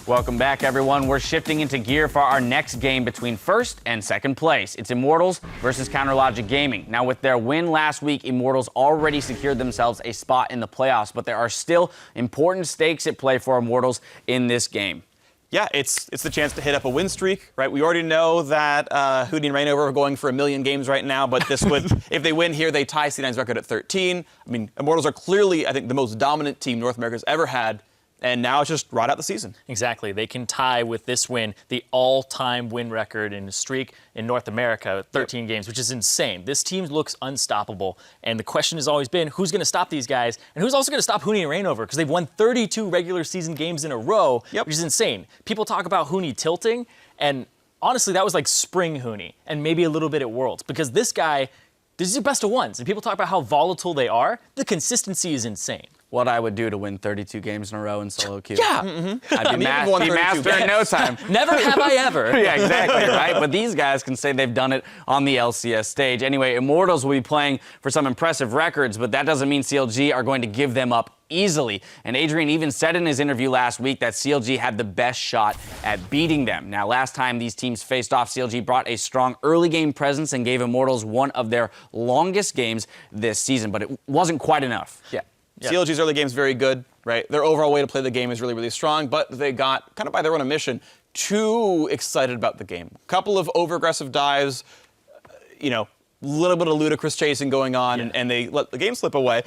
Welcome back, everyone. We're shifting into gear for our next game between first and second place. It's Immortals versus CounterLogic Gaming. Now, with their win last week, Immortals already secured themselves a spot in the playoffs, but there are still important stakes at play for Immortals in this game. Yeah, it's the chance to hit up a win streak, right? We already know that Hootie and Rainover are going for 1 million games right now, but this would, if they win here, they tie C9's record at 13. I mean, Immortals are clearly, I think, the most dominant team North America's ever had. And now it's just ride out the season. Exactly. They can tie with this win the all-time win record in a streak in North America, 13 games, which is insane. This team looks unstoppable. And the question has always been, who's going to stop these guys? And who's also going to stop Hoonie and Rainover? Because they've won 32 regular season games in a row, which is insane. People talk about Hoonie tilting, and honestly, that was like spring Hoonie, and maybe a little bit at Worlds. Because this guy, this is your best of ones. And people talk about how volatile they are. The consistency is insane. What I would do to win 32 games in a row in solo queue. Yeah. I'd be master in no time. Never have I ever. Yeah, exactly, right? But these guys can say they've done it on the LCS stage. Anyway, Immortals will be playing for some impressive records, but that doesn't mean CLG are going to give them up easily. And Adrian even said in his interview last week that CLG had the best shot at beating them. Now, last time these teams faced off, CLG brought a strong early game presence and gave Immortals one of their longest games this season, but it wasn't quite enough. Yeah. CLG's early game's very good, right? Their overall way to play the game is really, really strong, but they got, kind of by their own admission, too excited about the game. A couple of over-aggressive dives, you know, a little bit of ludicrous chasing going on, and they let the game slip away,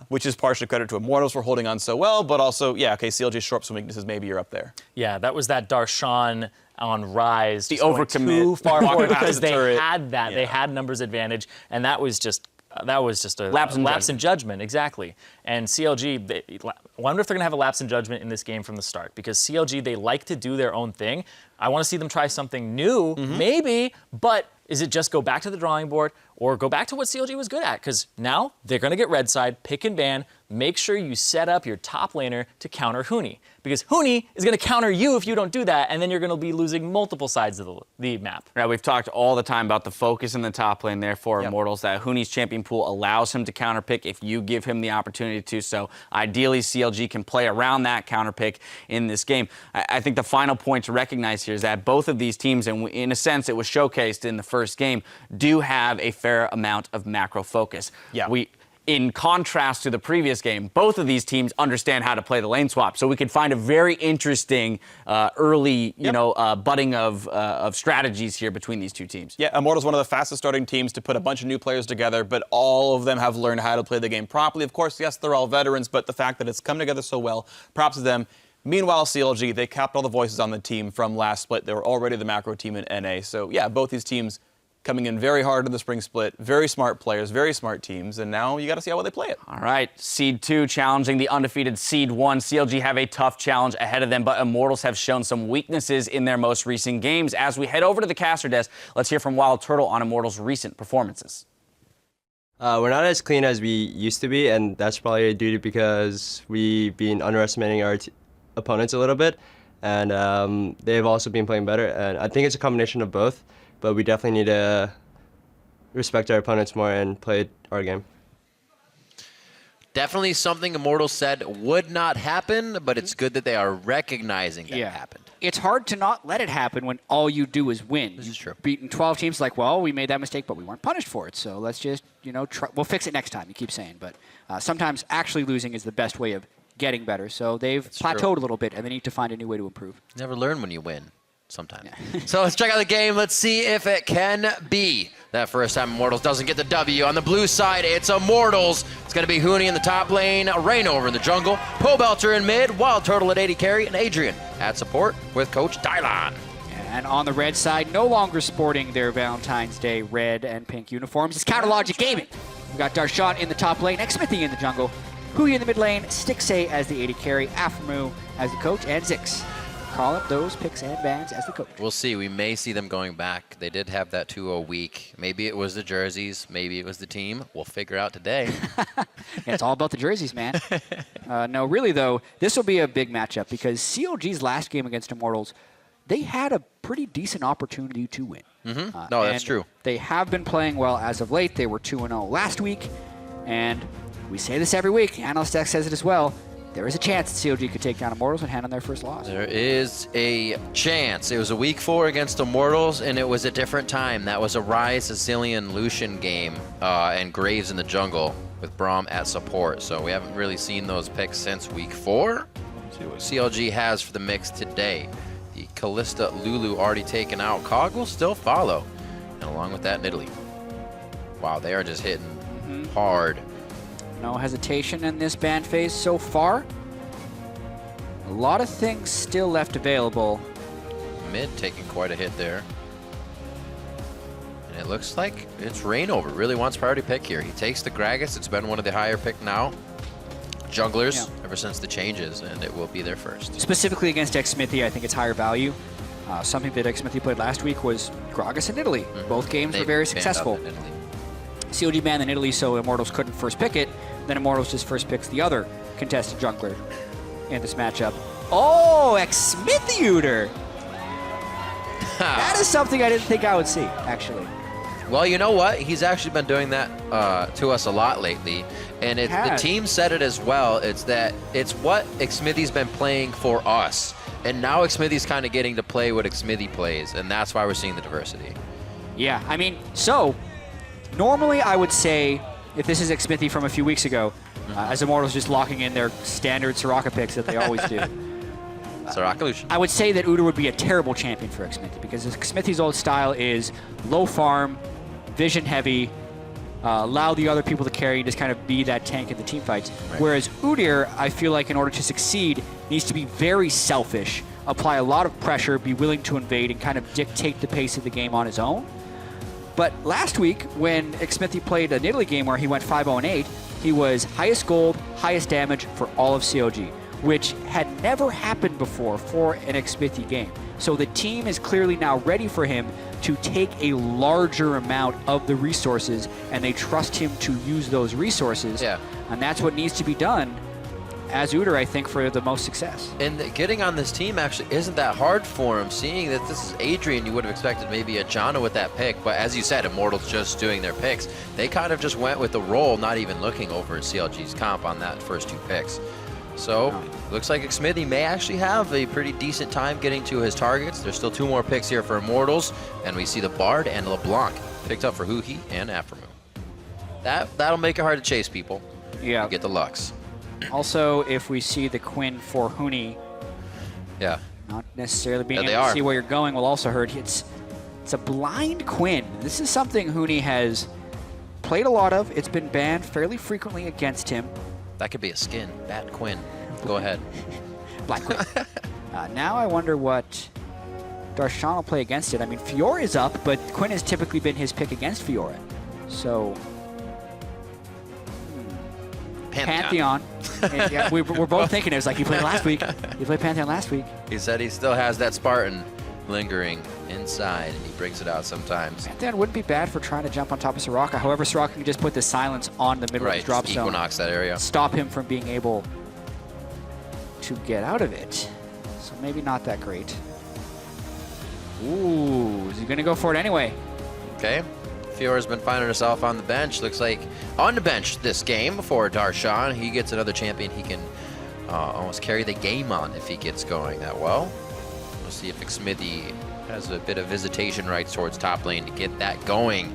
which is partially credit to Immortals for holding on so well, but also, yeah, okay, CLG shore up some weaknesses, maybe you're up there. Yeah, that was that Darshan on Rise. The overcommit. Too far forward because they turret. had that. Yeah. They had numbers advantage, and that was just a lapse in judgment, exactly. And CLG, I wonder if they're going to have a lapse in judgment in this game from the start, because CLG, they like to do their own thing. I want to see them try something new, maybe, but is it just go back to the drawing board or go back to what CLG was good at? Because now they're going to get red side, pick and ban. Make sure you set up your top laner to counter Hoonie, because Hoonie is going to counter you if you don't do that, and then you're going to be losing multiple sides of the map. Right, we've talked all the time about the focus in the top lane there for Immortals, that Hoonie's champion pool allows him to counterpick if you give him the opportunity to. So ideally, CLG can play around that counterpick in this game. I think the final point to recognize here is that both of these teams, and in a sense it was showcased in the first game, do have a fair amount of macro focus. Yeah. In contrast to the previous game, both of these teams understand how to play the lane swap. So we could find a very interesting early, budding of strategies here between these two teams. Yeah, Immortals one of the fastest starting teams to put a bunch of new players together, but all of them have learned how to play the game properly. Of course, yes, they're all veterans, but the fact that it's come together so well, props to them. Meanwhile, CLG, they capped all the voices on the team from last split. They were already the macro team in NA. So yeah, both these teams coming in very hard in the spring split. Very smart players, very smart teams, and now you got to see how well they play it. All right, Seed 2 challenging the undefeated Seed 1. CLG have a tough challenge ahead of them, but Immortals have shown some weaknesses in their most recent games. As we head over to the caster desk, let's hear from Wild Turtle on Immortals' recent performances. We're not as clean as we used to be, and that's probably due to because we've been underestimating our opponents a little bit, and they've also been playing better, and I think it's a combination of both. But we definitely need to respect our opponents more and play our game. Definitely something Immortals said would not happen, but it's good that they are recognizing that it happened. It's hard to not let it happen when all you do is win. This is true. Beaten 12 teams, like, well, we made that mistake, but we weren't punished for it. So let's just, try. We'll fix it next time, you keep saying. But sometimes actually losing is the best way of getting better. So they've plateaued a little bit, and they need to find a new way to improve. Never learn when you win. Sometime. Yeah. So let's check out the game. Let's see if it can be that first time Immortals doesn't get the W. On the blue side, it's Immortals. It's going to be Hoonie in the top lane, Rainover in the jungle, Pobelter in mid, Wild Turtle at 80 carry, and Adrian at support with Coach Dylan. And on the red side, no longer sporting their Valentine's Day red and pink uniforms, it's CounterLogic Gaming. We've got Darshan in the top lane, Xmithy in the jungle, Hoonie in the mid lane, Stixay as the 80 carry, Aphromoo as the coach, and Zix. Call up those picks and bans as the coach. We'll see. We may see them going back. They did have that 2-0 week. Maybe it was the jerseys. Maybe it was the team. We'll figure out today. It's all about the jerseys, man. No, really, though, this will be a big matchup because CLG's last game against Immortals, they had a pretty decent opportunity to win. No, that's true. They have been playing well as of late. They were 2-0 last week. And we say this every week. Analyst X says it as well. there is a chance that CLG could take down Immortals and hand on their first loss. There is a chance. It was a week 4 against Immortals, and it was a different time. That was a Ryze, Azilian, Lucian game, and Graves in the jungle with Braum at support. So we haven't really seen those picks since week 4. Let's see what CLG has for the mix today. The Callista Lulu already taken out. Cog will still follow. And along with that, Nidalee. Wow, they are just hitting hard. No hesitation in this ban phase so far. A lot of things still left available. Mid taking quite a hit there. And it looks like it's Rainover. Really wants priority pick here. He takes the Gragas. It's been one of the higher pick now. Junglers ever since the changes, and it will be their first. Specifically against Xmithy, I think it's higher value. Something that Xmithy played last week was Gragas and Nidalee. Both games were very successful. CLG banned the Nidalee, so Immortals couldn't first pick it. Then Immortals just first picks the other contested jungler in this matchup. Oh, Xmithy-Uter! That is something I didn't think I would see, actually. Well, you know what? He's actually been doing that to us a lot lately. And the team said it as well. It's what Xmithy's been playing for us. And now Xmithy's kind of getting to play what Xmithy plays. And that's why we're seeing the diversity. Yeah, I mean, so normally I would say, if this is Xmithy from a few weeks ago, as Immortals just locking in their standard Soraka picks that they always do. Soraka Lucian. I would say that Uter would be a terrible champion for Xmithy because Xmithy's old style is low farm, vision heavy, allow the other people to carry and just kind of be that tank in the team fights. Right. Whereas Udyr, I feel like in order to succeed, needs to be very selfish, apply a lot of pressure, be willing to invade, and kind of dictate the pace of the game on his own. But last week, when Xmithy played a Nidalee game where he went 5-0-8, he was highest gold, highest damage for all of CLG, which had never happened before for an Xmithy game. So the team is clearly now ready for him to take a larger amount of the resources, and they trust him to use those resources. Yeah. And that's what needs to be done as Uter, I think, for the most success. And getting on this team actually isn't that hard for him. Seeing that this is Adrian, you would have expected maybe a Janna with that pick. But as you said, Immortals just doing their picks. They kind of just went with the role, not even looking over at CLG's comp on that first 2 picks. So, looks like Xmithy may actually have a pretty decent time getting to his targets. There's still 2 more picks here for Immortals. And we see the Bard and LeBlanc picked up for Huhi and Aphromoo. That'll make it hard to chase people. Yeah. You get the Lux. Also, if we see the Quinn for Huni, not necessarily being able to see where you're going will also hurt. It's a blind Quinn. This is something Huni has played a lot of. It's been banned fairly frequently against him. That could be a skin. Bat Quinn. Go ahead. Black Quinn. Now I wonder what Darshan will play against it. I mean, Fiora is up, but Quinn has typically been his pick against Fiora. So... Pantheon. Yeah, we're both thinking it was like, he played last week. He played Pantheon last week. He said he still has that Spartan lingering inside, and he brings it out sometimes. Pantheon wouldn't be bad for trying to jump on top of Soraka. However, Soraka can just put the silence on the middle of his drop zone. Equinox that area. Stop him from being able to get out of it. So maybe not that great. Ooh, is he going to go for it anyway? Okay. Fiora's been finding herself on the bench. Looks like on the bench this game for Darshan. He gets another champion he can almost carry the game on if he gets going that well. We'll see if Xmithy has a bit of visitation rights towards top lane to get that going.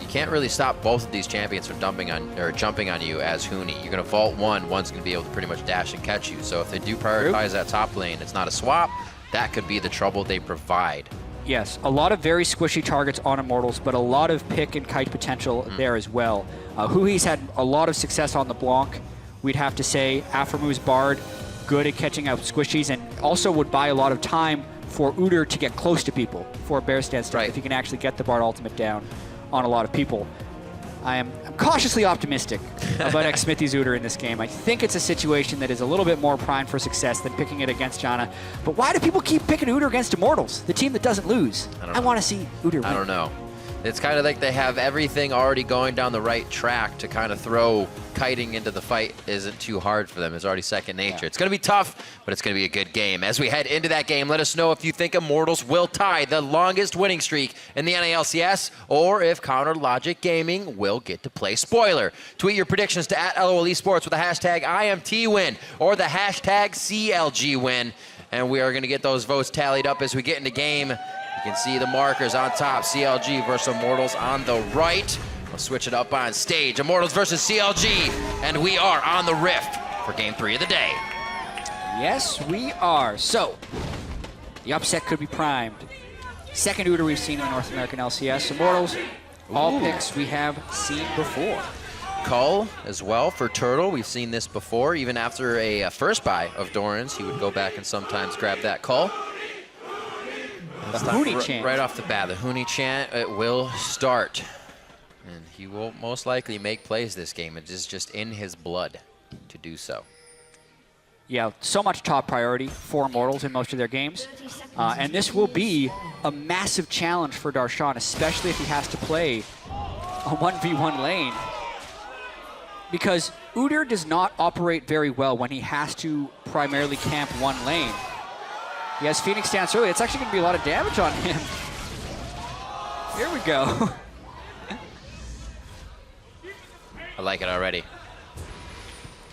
You can't really stop both of these champions from jumping on you as Huni. You're going to vault one, one's going to be able to pretty much dash and catch you. So if they do prioritize that top lane, it's not a swap. That could be the trouble they provide. Yes, a lot of very squishy targets on Immortals, but a lot of pick and kite potential there as well. Huhi's had a lot of success on the Blanc. We'd have to say Aphramoo's Bard, good at catching out squishies, and also would buy a lot of time for Udyr to get close to people for a bear stance if he can actually get the Bard ultimate down on a lot of people. I'm cautiously optimistic about Xmithy's Udyr in this game. I think it's a situation that is a little bit more primed for success than picking it against Janna. But why do people keep picking Udyr against Immortals, the team that doesn't lose? I want to see Udyr win. I don't know. It's kind of like they have everything already going down the right track to kind of throw kiting into the fight isn't too hard for them. It's already second nature. It's going to be tough, but it's going to be a good game. As we head into that game, let us know if you think Immortals will tie the longest winning streak in the NA LCS, or if Counter Logic Gaming will get to play spoiler. Tweet your predictions to @LOL Esports with the hashtag IMT win or the hashtag CLG win. And we are going to get those votes tallied up as we get into game. You can see the markers on top, CLG versus Immortals on the right. We'll switch it up on stage. Immortals versus CLG, and we are on the Rift for game 3 of the day. Yes, we are. So, the upset could be primed. Second Couter we've seen in the North American LCS. Immortals, all picks we have seen before. Cull as well for Turtle. We've seen this before. Even after a first buy of Doran's, he would go back and sometimes grab that Cull. The Huni chant. Right off the bat, the Huni chant, it will start. And he will most likely make plays this game. It is just in his blood to do so. Yeah, so much top priority for Immortals in most of their games. And this will be a massive challenge for Darshan, especially if he has to play a 1v1 lane. Because Couter does not operate very well when he has to primarily camp one lane. He has Phoenix stance early. It's actually going to be a lot of damage on him. Here we go. I like it already.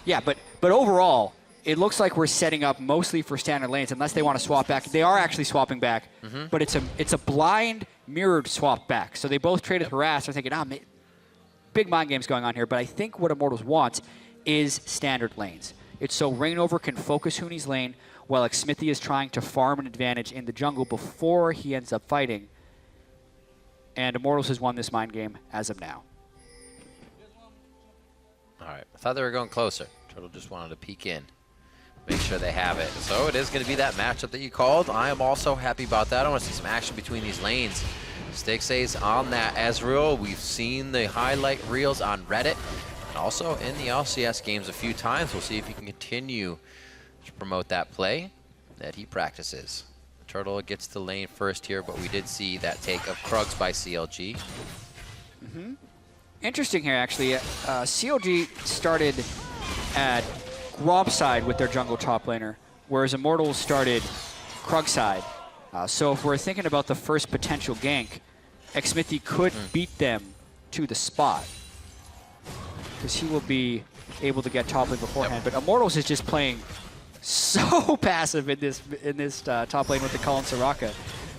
Yeah, but overall, it looks like we're setting up mostly for standard lanes, unless they want to swap back. They are actually swapping back, but it's a blind mirrored swap back. So they both traded harass. They're thinking, big mind games going on here. But I think what Immortals wants is standard lanes. It's so Rainover can focus Huni's lane, while Xmithie is trying to farm an advantage in the jungle before he ends up fighting. And Immortals has won this mind game as of now. All right, I thought they were going closer. Turtle just wanted to peek in, make sure they have it. So it is going to be that matchup that you called. I am also happy about that. I want to see some action between these lanes. Stixace on that Ezreal. We've seen the highlight reels on Reddit and also in the LCS games a few times. We'll see if he can continue to promote that play that he practices. Turtle gets the lane first here, but we did see that take of Krugs by CLG. Interesting here, actually. CLG started at Gromp side with their jungle top laner, whereas Immortals started Krug side. So if we're thinking about the first potential gank, Xmithie could beat them to the spot, because he will be able to get top lane beforehand. But Immortals is just playing so passive in this top lane with the Cull and Soraka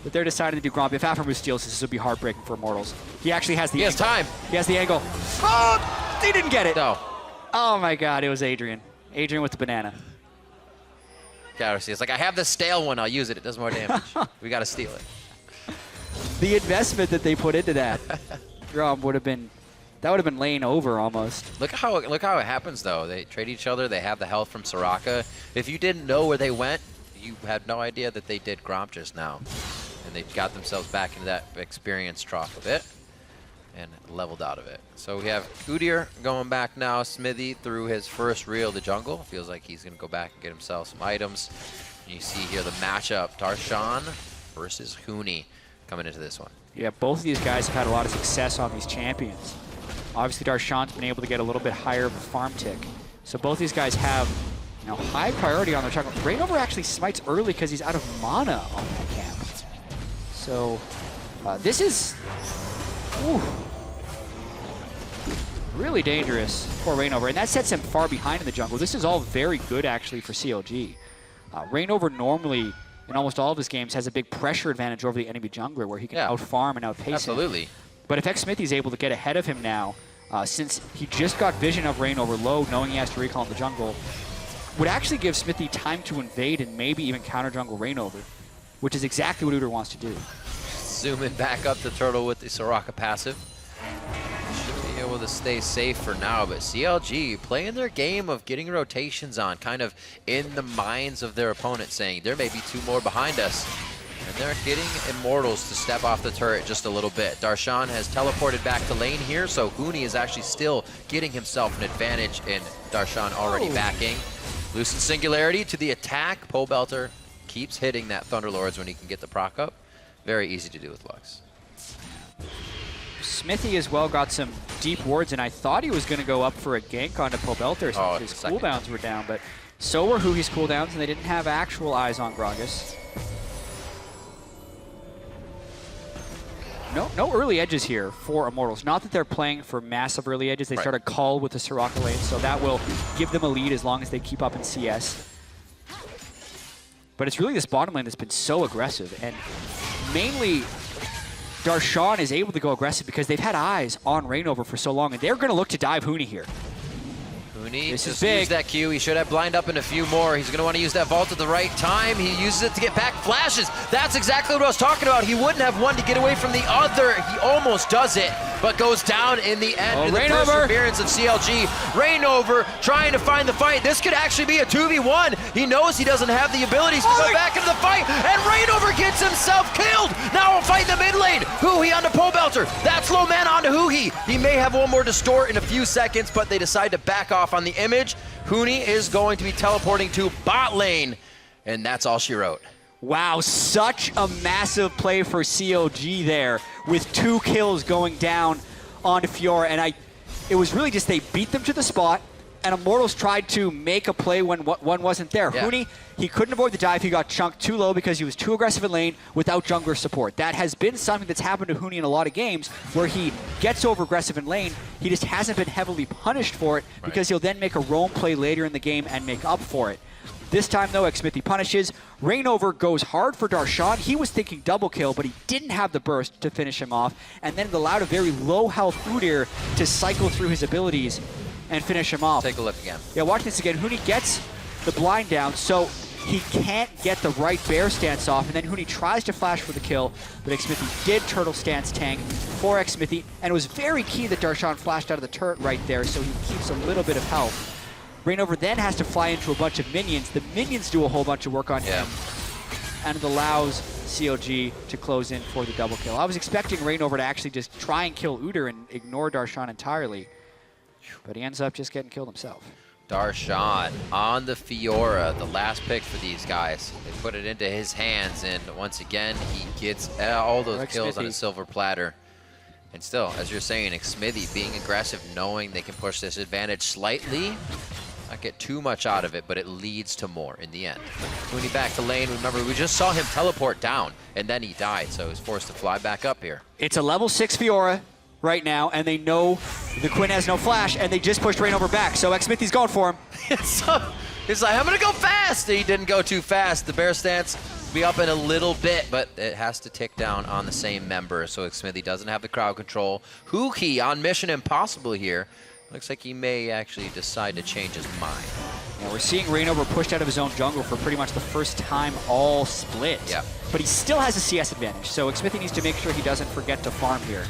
that they're deciding to do Gromp. If Aftermoon steals this will be heartbreaking for Immortals. He actually has the angle. He has time. He has the angle. Oh, he didn't get it. No. Oh my God, it was Adrian. Adrian with the banana. Couter, it's like, I have the stale one, I'll use it. It does more damage. We got to steal it. The investment that they put into that Gromp would have been lane over almost. Look how it happens though. They trade each other. They have the health from Soraka. If you didn't know where they went, you had no idea that they did Gromp just now, and they got themselves back into that experience trough a bit and leveled out of it. So we have Couter going back now. Smithy through his first reel to jungle. Feels like he's going to go back and get himself some items. And you see here the matchup: Darshan versus Huni coming into this one. Yeah, both of these guys have had a lot of success on these champions. Obviously, Darshan's been able to get a little bit higher of a farm tick. So both these guys have, high priority on their jungle. Rainover actually smites early because he's out of mana on that camp. So this is really dangerous for Rainover, and that sets him far behind in the jungle. This is all very good actually for CLG. Rainover normally, in almost all of his games, has a big pressure advantage over the enemy jungler where he can out-farm and outpace him. Absolutely. But if Xmithie's able to get ahead of him now, since he just got vision of Rainover low, knowing he has to recall in the jungle, would actually give Smithy time to invade and maybe even counter jungle Rainover, which is exactly what Couter wants to do. Zooming back up to Turtle with the Soraka passive. Should be able to stay safe for now, but CLG playing their game of getting rotations on, kind of in the minds of their opponent, saying there may be two more behind us. And they're getting Immortals to step off the turret just a little bit. Darshan has teleported back to lane here, so Huni is actually still getting himself an advantage, and Darshan already backing. Lucent Singularity to the attack. Pole Belter keeps hitting that Thunderlords when he can get the proc up. Very easy to do with Lux. Smithy as well got some deep wards, and I thought he was going to go up for a gank onto Pobelter since his cooldowns were down, but so were Huhi's cooldowns, and they didn't have actual eyes on Gragas. No early edges here for Immortals. Not that they're playing for massive early edges. They started Cull with the Soraka lane, so that will give them a lead as long as they keep up in CS. But it's really this bottom lane that's been so aggressive, and mainly Darshan is able to go aggressive because they've had eyes on Reignover for so long, and they're going to look to dive Huni here. Huni This just is big. used that Q. He should have blind up in a few more. He's going to want to use that vault at the right time. He uses it to get back flashes. That's exactly what I was talking about. He wouldn't have one to get away from the other. He almost does it, but goes down in the end. In the first appearance of CLG. Reignover trying to find the fight. This could actually be a 2v1. He knows he doesn't have the abilities to go back into the fight, and Reignover gets himself killed. Now we'll fight the mid lane. Huhi onto Pobelter. That's low mana onto Huhi. He may have one more distort in a few seconds, but they decide to back off on the image. Huni is going to be teleporting to bot lane, and that's all she wrote. Wow, such a massive play for CLG there with 2 kills going down onto Fiora, and it was really just they beat them to the spot, and Immortals tried to make a play when one wasn't there. Yeah. Huni, he couldn't avoid the dive. He got chunked too low because he was too aggressive in lane without jungler support. That has been something that's happened to Huni in a lot of games where he gets over aggressive in lane. He just hasn't been heavily punished for it because he'll then make a roam play later in the game and make up for it. This time, though, Xmithy punishes. Reignover goes hard for Darshan. He was thinking double kill, but he didn't have the burst to finish him off, and then it allowed a very low health Udyr to cycle through his abilities and finish him off. Take a look again. Yeah, watch this again. Huni gets the blind down, so he can't get the right bear stance off, and then Huni tries to flash for the kill, but Xmithy did turtle stance tank for Xmithy, and it was very key that Darshan flashed out of the turret right there, so he keeps a little bit of health. Reignover then has to fly into a bunch of minions. The minions do a whole bunch of work on him, and it allows CLG to close in for the double kill. I was expecting Reignover to actually just try and kill Udyr and ignore Darshan entirely, but he ends up just getting killed himself. Darshan on the Fiora, the last pick for these guys. They put it into his hands, and once again, he gets all those kills on a silver platter. And still, as you're saying, Xmithy being aggressive, knowing they can push this advantage slightly, not get too much out of it, but it leads to more in the end. Huni back to lane. Remember, we just saw him teleport down, and then he died, so he was forced to fly back up here. It's a level 6 Fiora right now, and they know the Quinn has no flash, and they just pushed Reignover back, so Xmithy's going for him. So, he's like, I'm gonna go fast! He didn't go too fast. The bear stance will be up in a little bit, but it has to tick down on the same member, so Xmithy doesn't have the crowd control. Huhi on Mission Impossible here. Looks like he may actually decide to change his mind. Yeah, we're seeing Reignover pushed out of his own jungle for pretty much the first time all split. Yeah. But he still has a CS advantage, so Xmithy needs to make sure he doesn't forget to farm here.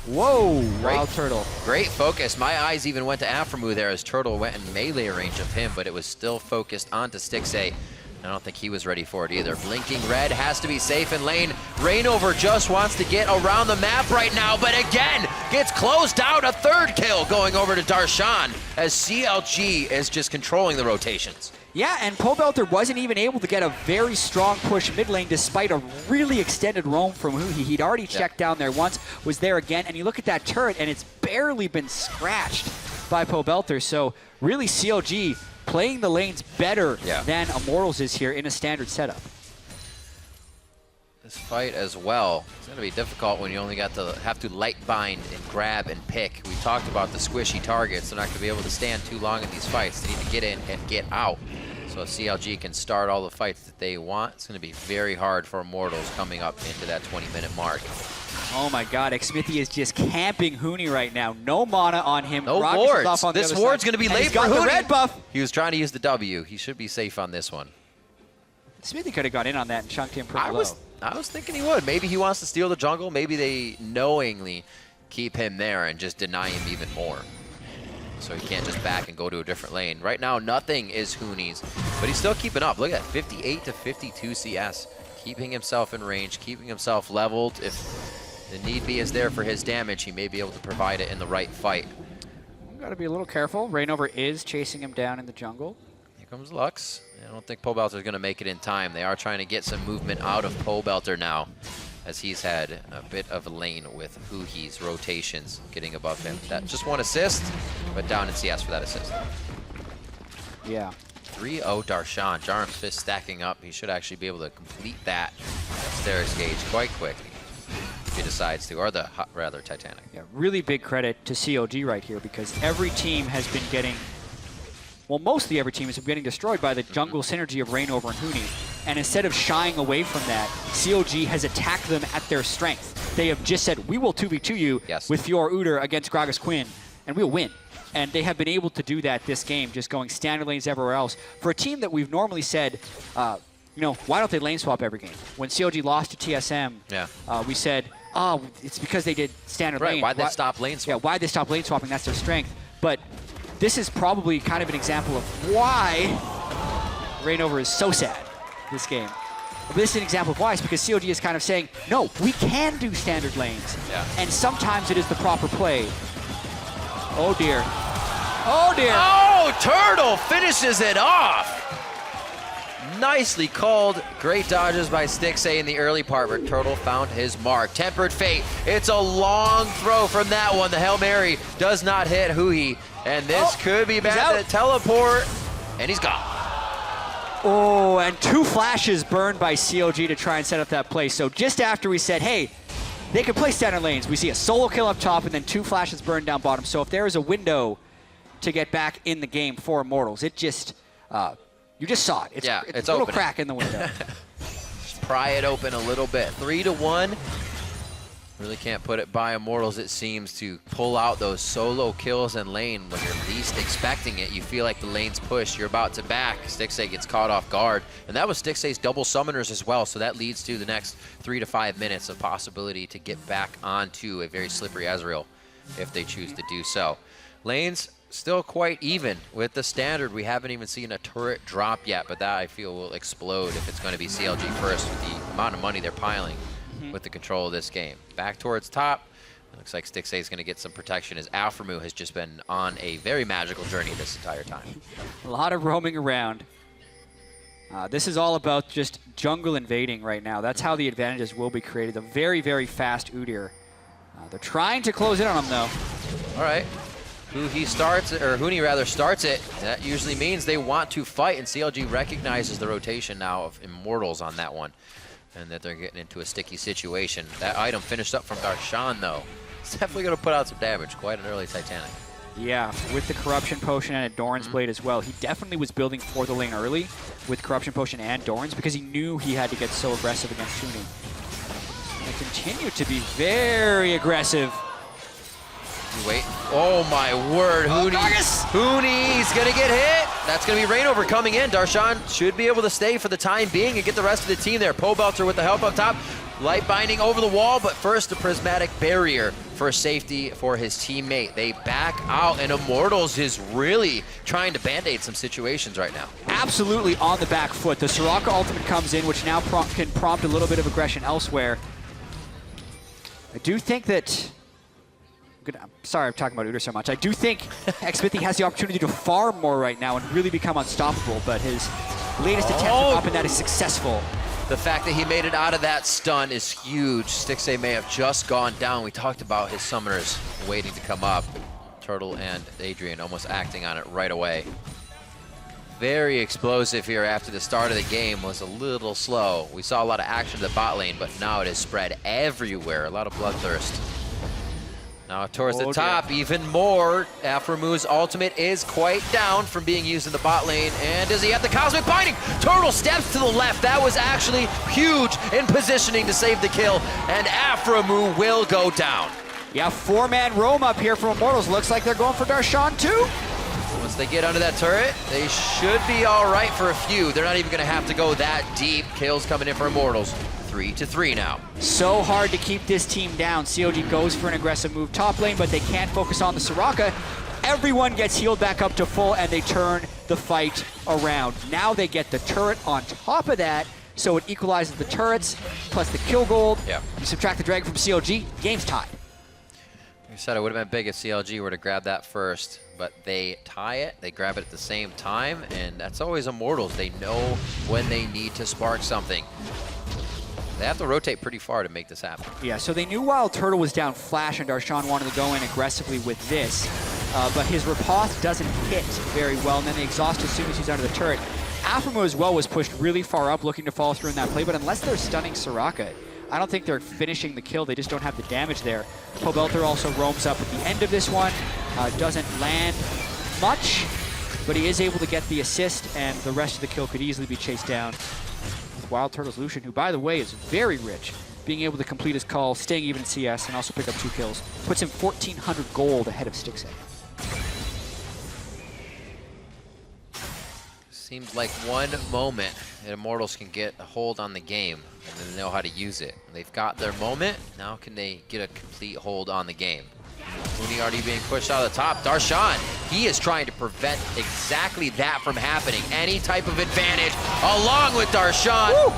Whoa, Wild Turtle. Great focus. My eyes even went to Aphromoo there as Turtle went in melee range of him, but it was still focused onto Stixxay. I don't think he was ready for it either. Blinking red has to be safe in lane. Reignover just wants to get around the map right now, but again, gets closed out. A third kill going over to Darshan as CLG is just controlling the rotations. Yeah, and Pobelter wasn't even able to get a very strong push mid lane despite a really extended roam from Huhi. He'd already checked down there once, was there again, and you look at that turret and it's barely been scratched by Pobelter. So really CLG playing the lanes better than Immortals is here in a standard setup. This fight as well, it's going to be difficult when you only have to light bind and grab and pick. We talked about the squishy targets. They're not going to be able to stand too long in these fights. They need to get in and get out. So if CLG can start all the fights that they want, it's going to be very hard for Immortals coming up into that 20-minute mark. Oh my god, Xmithy is just camping Huni right now. No mana on him. No Gragas wards. is off on This the other ward's side. going to be And late he's for got Huni. the red buff. He was trying to use the W. He should be safe on this one. Smithy could have got in on that and chunked him pretty low. I was thinking he would. Maybe he wants to steal the jungle. Maybe they knowingly keep him there and just deny him even more. So he can't just back and go to a different lane. Right now, nothing is Huni's, but he's still keeping up. Look at that, 58 to 52 CS. Keeping himself in range, keeping himself leveled. If the need be is there for his damage, he may be able to provide it in the right fight. Got to be a little careful. Reignover is chasing him down in the jungle. Here comes Lux. I don't think Pobelter is going to make it in time. They are trying to get some movement out of Pobelter now. as he's had a bit of a lane with Huhi's rotations getting above him. That just one assist, but down in CS for that assist. Yeah. 3-0 Darshan. Jarm's fist stacking up. He should actually be able to complete that Steris gauge quite quickly if he decides to, or the rather Titanic. Yeah, really big credit to CLG right here because every team has been getting, well, mostly every team has been getting destroyed by the jungle synergy of Rainover and Huni. And instead of shying away from that, CLG has attacked them at their strength. They have just said, we will 2v2 you with Fior Uter against Gragas Quinn, and we'll win. And they have been able to do that this game, just going standard lanes everywhere else. For a team that we've normally said, you know, why don't they lane swap every game? When CLG lost to TSM, we said, oh, it's because they did standard lane. Why'd they stop lane swapping? Yeah, why'd they stop lane swapping? That's their strength. But this is probably kind of an example of why Rainover is so sad this game. This is an example of why. It's because CLG is kind of saying, no, we can do standard lanes. And sometimes it is the proper play. Oh, dear. Oh, dear. Oh, Turtle finishes it off. Nicely called. Great dodges by Stixxay in the early part where Turtle found his mark. Tempered Fate. It's a long throw from that one. The Hail Mary does not hit Hui. And this could be bad. The teleport. And he's gone. Oh, and 2 flashes burned by CLG to try and set up that play. So just after we said, hey, they can play standard lanes, we see a solo kill up top and then 2 flashes burned down bottom. So if there is a window to get back in the game for Immortals, it just, you just saw it. It's a little opening. crack in the window. Just pry it open a little bit. 3-1. Really can't put it by Immortals, it seems, to pull out those solo kills in lane when you're least expecting it. You feel like the lane's pushed, you're about to back. Stixxay gets caught off guard. And that was Stixxay's double summoners as well, so that leads to the next 3 to 5 minutes of possibility to get back onto a very slippery Ezreal if they choose to do so. Lanes still quite even with the standard. We haven't even seen a turret drop yet, but that I feel will explode if it's going to be CLG first with the amount of money they're piling with the control of this game. Back towards top. It looks like Stixxay is going to get some protection as Alphamu has just been on a very magical journey this entire time. A lot of roaming around. This is all about just jungle invading right now. That's how the advantages will be created. A very, very fast Udyr. They're trying to close in on him, though. All right. Huni starts it. That usually means they want to fight, and CLG recognizes the rotation now of Immortals on that one, and that they're getting into a sticky situation. That item finished up from Darshan, though. It's definitely going to put out some damage. Quite an early Titanic. Yeah, with the Corruption Potion and a Doran's Blade as well. He definitely was building for the lane early with Corruption Potion and Doran's because he knew he had to get so aggressive against Huni. They continue to be very aggressive. Wait. Oh, my word. Huni's going to get hit. That's going to be Rainover coming in. Darshan should be able to stay for the time being and get the rest of the team there. Pobelter with the help up top. Light binding over the wall, but first a prismatic barrier for safety for his teammate. They back out, and Immortals is really trying to band-aid some situations right now. Absolutely on the back foot. The Soraka ultimate comes in, which now can prompt a little bit of aggression elsewhere. I do think that... I'm sorry I'm talking about Udyr so much. I do think Xmithie has the opportunity to farm more right now and really become unstoppable, but his latest attempt at up and that is successful. The fact that he made it out of that stun is huge. Stixxay may have just gone down. We talked about his summoners waiting to come up. Turtle and Adrian almost acting on it right away. Very explosive here after the start of the game. Was a little slow. We saw a lot of action in the bot lane, but now it is spread everywhere. A lot of bloodthirst. Now towards the top, even more. Aframu's ultimate is quite down from being used in the bot lane. And does he have the Cosmic Binding? Turtle steps to the left. That was actually huge in positioning to save the kill. And Aframu will go down. Yeah, 4-man roam up here from Immortals. Looks like they're going for Darshan too. Once they get under that turret, they should be all right for a few. They're not even going to have to go that deep. Kills coming in for Immortals. 3-3 now. So hard to keep this team down. CLG goes for an aggressive move top lane, but they can't focus on the Soraka. Everyone gets healed back up to full, and they turn the fight around. Now they get the turret on top of that, so it equalizes the turrets, plus the kill gold. Yeah. You subtract the Dragon from CLG, game's tied. You said it would have been big if CLG were to grab that first, but they tie it, they grab it at the same time, and that's always Immortals. They know when they need to spark something. They have to rotate pretty far to make this happen. Yeah, so they knew while Turtle was down Flash and Darshan wanted to go in aggressively with this, but his riposte doesn't hit very well, and then they exhaust as soon as he's under the turret. Aframo as well was pushed really far up, looking to follow through in that play, but unless they're stunning Soraka, I don't think they're finishing the kill. They just don't have the damage there. Pobelter also roams up at the end of this one, doesn't land much, but he is able to get the assist, and the rest of the kill could easily be chased down with Wild Turtles Lucian, who, by the way, is very rich, being able to complete his call, staying even in CS, and also pick up 2 kills. Puts him 1,400 gold ahead of Stixxay. Seems like one moment that Immortals can get a hold on the game, and then they know how to use it. They've got their moment, now can they get a complete hold on the game? Huni already being pushed out of the top. Darshan, he is trying to prevent exactly that from happening. Any type of advantage along with Darshan.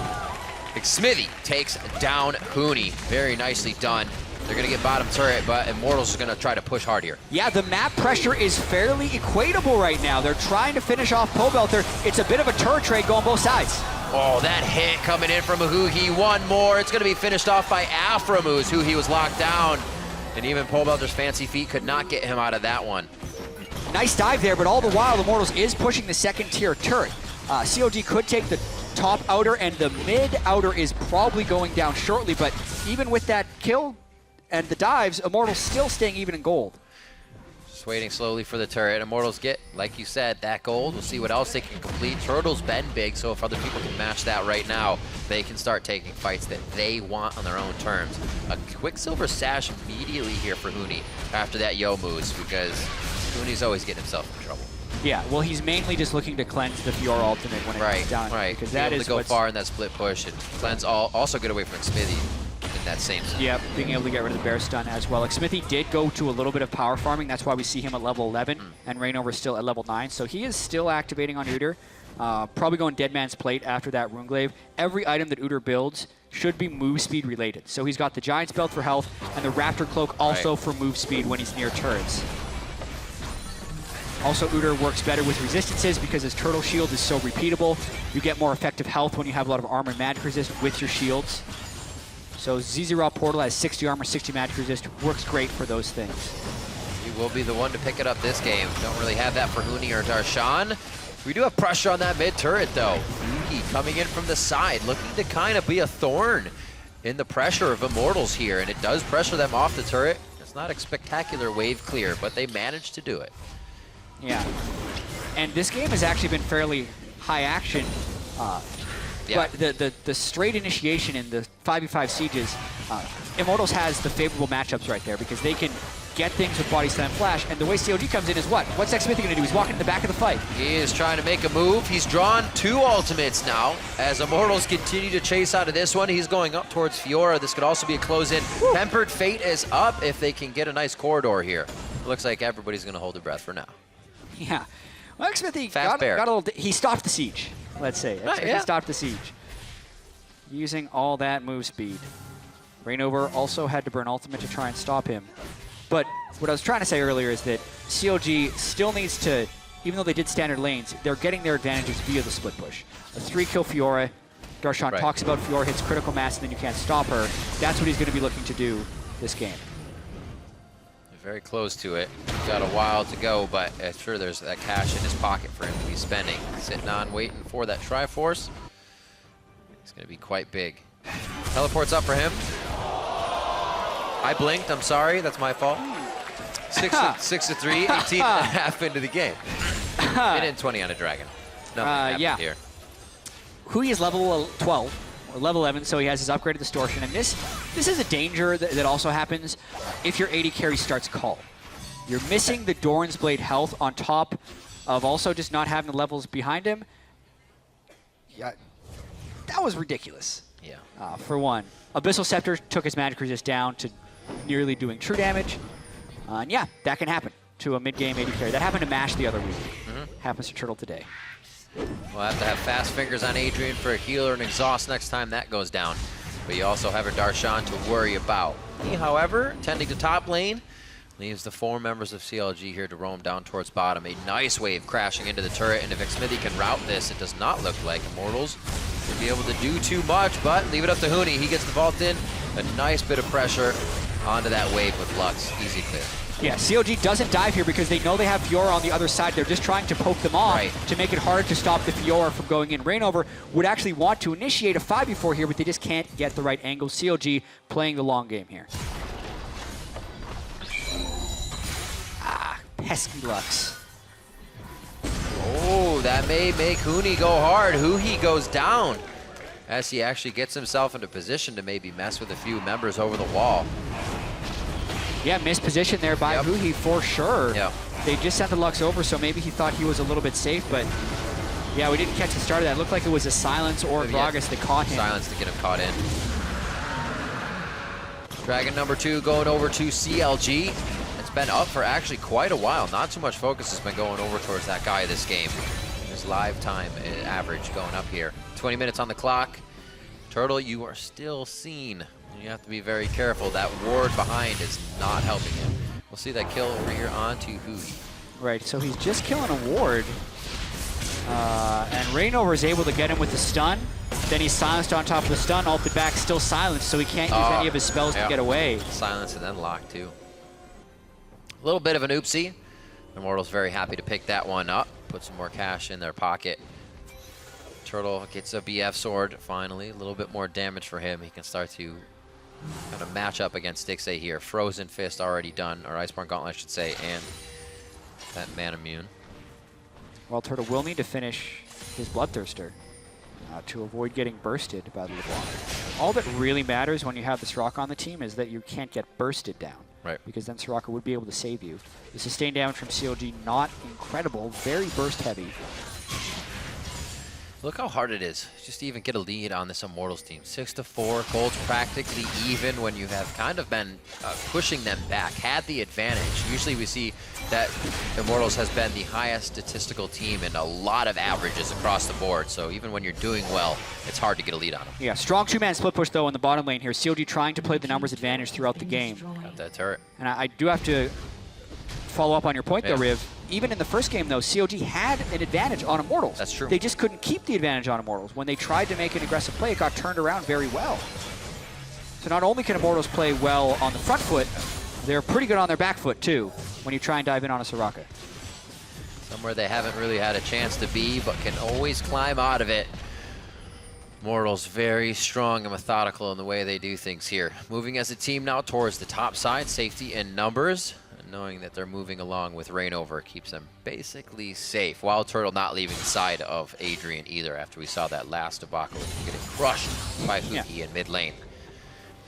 Smithy takes down Huni. Very nicely done. They're going to get bottom turret, but Immortals is going to try to push hard here. Yeah, the map pressure is fairly equatable right now. They're trying to finish off Pobelter. It's a bit of a turret trade going both sides. Oh, that hit coming in from Ahuhi. One more. It's going to be finished off by Aframu, who he was locked down. And even Pobelter's fancy feet could not get him out of that one. Nice dive there, but all the while, Immortals is pushing the second tier turret. CLG could take the top outer, and the mid outer is probably going down shortly, but even with that kill and the dives, Immortals still staying even in gold. Just waiting slowly for the turret. Immortals get, like you said, that gold. We'll see what else they can complete. Turtle's been big, so if other people can match that right now, they can start taking fights that they want on their own terms. A Quicksilver Sash immediately here for Huni after that Youmu's, because Huni's always getting himself in trouble. Yeah, well, he's mainly just looking to cleanse the Fiora ultimate when it comes down. Right, because be that able is to go far in that split push and cleanse also get away from Smithy in that same zone. Yep, being able to get rid of the bear stun as well. Like, Smithy did go to a little bit of power farming. That's why we see him at level 11, and Rainover still at level 9. So he is still activating on Uter. Probably going Dead Man's Plate after that Runeglaive. Every item that Uter builds should be move speed related. So he's got the Giant's Belt for health, and the Raptor Cloak also for move speed when he's near turrets. Also, Uter works better with resistances because his Turtle Shield is so repeatable. You get more effective health when you have a lot of armor and magic resist with your shields. So ZZ Raw Portal has 60 armor, 60 magic resist. Works great for those things. He will be the one to pick it up this game. Don't really have that for Huni or Darshan. We do have pressure on that mid turret, though. Yuki coming in from the side, looking to kind of be a thorn in the pressure of Immortals here, and it does pressure them off the turret. It's not a spectacular wave clear, but they managed to do it. Yeah, and this game has actually been fairly high action, but the straight initiation in the 5v5 sieges, Immortals has the favorable matchups right there because they can get things with Body Slam Flash, and the way CLG comes in is what? What's Smithy going to do? He's walking in the back of the fight. He is trying to make a move. He's drawn 2 ultimates now. As Immortals continue to chase out of this one, he's going up towards Fiora. This could also be a close-in. Tempered Fate is up if they can get a nice corridor here. It looks like everybody's going to hold their breath for now. Yeah. Well, Smithy got a little... He stopped the siege, let's say. He stopped the siege. Using all that move speed. Rainover also had to burn ultimate to try and stop him. But what I was trying to say earlier is that CLG still needs to, even though they did standard lanes, they're getting their advantages via the split push. A 3-kill Fiora. Darshan talks about Fiora hits critical mass and then you can't stop her. That's what he's going to be looking to do this game. Very close to it. Got a while to go, but I'm sure there's that cash in his pocket for him to be spending. Sitting on, waiting for that Triforce. It's going to be quite big. Teleport's up for him. I blinked, I'm sorry, that's my fault. 6 to 3, 18 and a half into the game. Minute 20 on a dragon. Nothing happened here. Hui is level 12. Or level 11, so he has his upgraded distortion. And this is a danger that also happens if your AD carry starts call. You're missing the Doran's Blade health on top of also just not having the levels behind him. Yeah, that was ridiculous. Yeah. For one. Abyssal Scepter took his magic resist down to nearly doing true damage. And yeah, that can happen to a mid-game AD carry. That happened to Mash the other week. Happens to Turtle today. We'll have to have fast fingers on Adrian for a healer and exhaust next time that goes down. But you also have a Darshan to worry about. He, however, tending to top lane, leaves the 4 members of CLG here to roam down towards bottom. A nice wave crashing into the turret, and if Xmithy can route this, it does not look like Immortals to be able to do too much, but leave it up to Huni. He gets the vault in. A nice bit of pressure onto that wave with Lux. Easy clear. Yeah, CLG doesn't dive here because they know they have Fiora on the other side. They're just trying to poke them off to make it hard to stop the Fiora from going in. Reignover would actually want to initiate a 5v4 here, but they just can't get the right angle. CLG playing the long game here. Ah, pesky Lux. Oh, that may make Huni go hard. Huhi goes down as he actually gets himself into position to maybe mess with a few members over the wall. Yeah, missed position there by Huhi for sure. Yeah. They just sent the Lux over, so maybe he thought he was a little bit safe, but yeah, we didn't catch the start of that. It looked like it was a silence or Gragas that caught him. Silence to get him caught in. Dragon number 2 going over to CLG. It's been up for actually quite a while. Not too much focus has been going over towards that guy this game. His live time average going up here. 20 minutes on the clock. Turtle, you are still seen. You have to be very careful. That ward behind is not helping him. We'll see that kill over here onto Huhi. Right, so he's just killing a ward. And Reignover is able to get him with the stun. Then he's silenced on top of the stun, ulted back, still silenced, so he can't use any of his spells to get away. Silence and then lock too. A little bit of an oopsie. Immortals very happy to pick that one up. Put some more cash in their pocket. Turtle gets a BF sword finally. A little bit more damage for him. He can start to kind of match up against Stixxay here. Frozen Fist already done, or Iceborne Gauntlet I should say, and that Man Immune. Well, Turtle will need to finish his Bloodthirster to avoid getting bursted by the LeBlanc. All that really matters when you have the Soraka on the team is that you can't get bursted down. Right. Because then Soraka would be able to save you. The sustained damage from CLG, not incredible, very burst heavy. Look how hard it is just to even get a lead on this Immortals team. 6-4, gold's practically even when you have kind of been pushing them back, had the advantage. Usually we see that Immortals has been the highest statistical team in a lot of averages across the board. So even when you're doing well, it's hard to get a lead on them. Yeah, strong two-man split push though in the bottom lane here. CLG trying to play the numbers advantage throughout the game. Got that turret. And I do have to follow up on your point though, Riv. Even in the first game, though, CLG had an advantage on Immortals. That's true. They just couldn't keep the advantage on Immortals. When they tried to make an aggressive play, it got turned around very well. So not only can Immortals play well on the front foot, they're pretty good on their back foot, too, when you try and dive in on a Soraka. Somewhere they haven't really had a chance to be, but can always climb out of it. Immortals very strong and methodical in the way they do things here. Moving as a team now towards the top side, safety in numbers. Knowing that they're moving along with Reignover keeps them basically safe. Wild Turtle not leaving the side of Adrian either after we saw that last debacle getting crushed by Huhi in mid lane.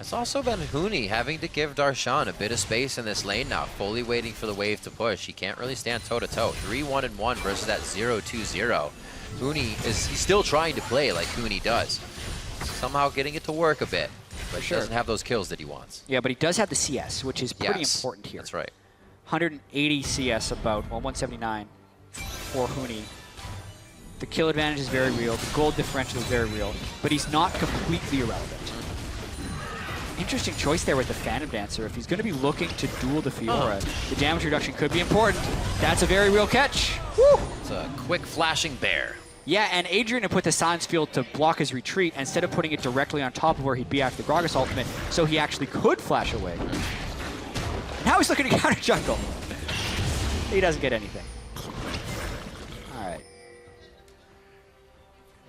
It's also been Huni having to give Darshan a bit of space in this lane now, fully waiting for the wave to push. He can't really stand toe-to-toe. 3-1-1 versus that 0-2-0. Huni he's still trying to play like Huni does. Somehow getting it to work a bit, but he doesn't have those kills that he wants. Yeah, but he does have the CS, which is pretty important here. That's right. 180 CS about, well, 179 for Huni. The kill advantage is very real. The gold differential is very real, but he's not completely irrelevant. Interesting choice there with the Phantom Dancer. If he's going to be looking to duel the Fiora, the damage reduction could be important. That's a very real catch. Woo! It's a quick flashing bear. Yeah, and Adrian had put the Silence Field to block his retreat instead of putting it directly on top of where he'd be after the Gragas ultimate, so he actually could flash away. Now he's looking to counter jungle. He doesn't get anything. All right.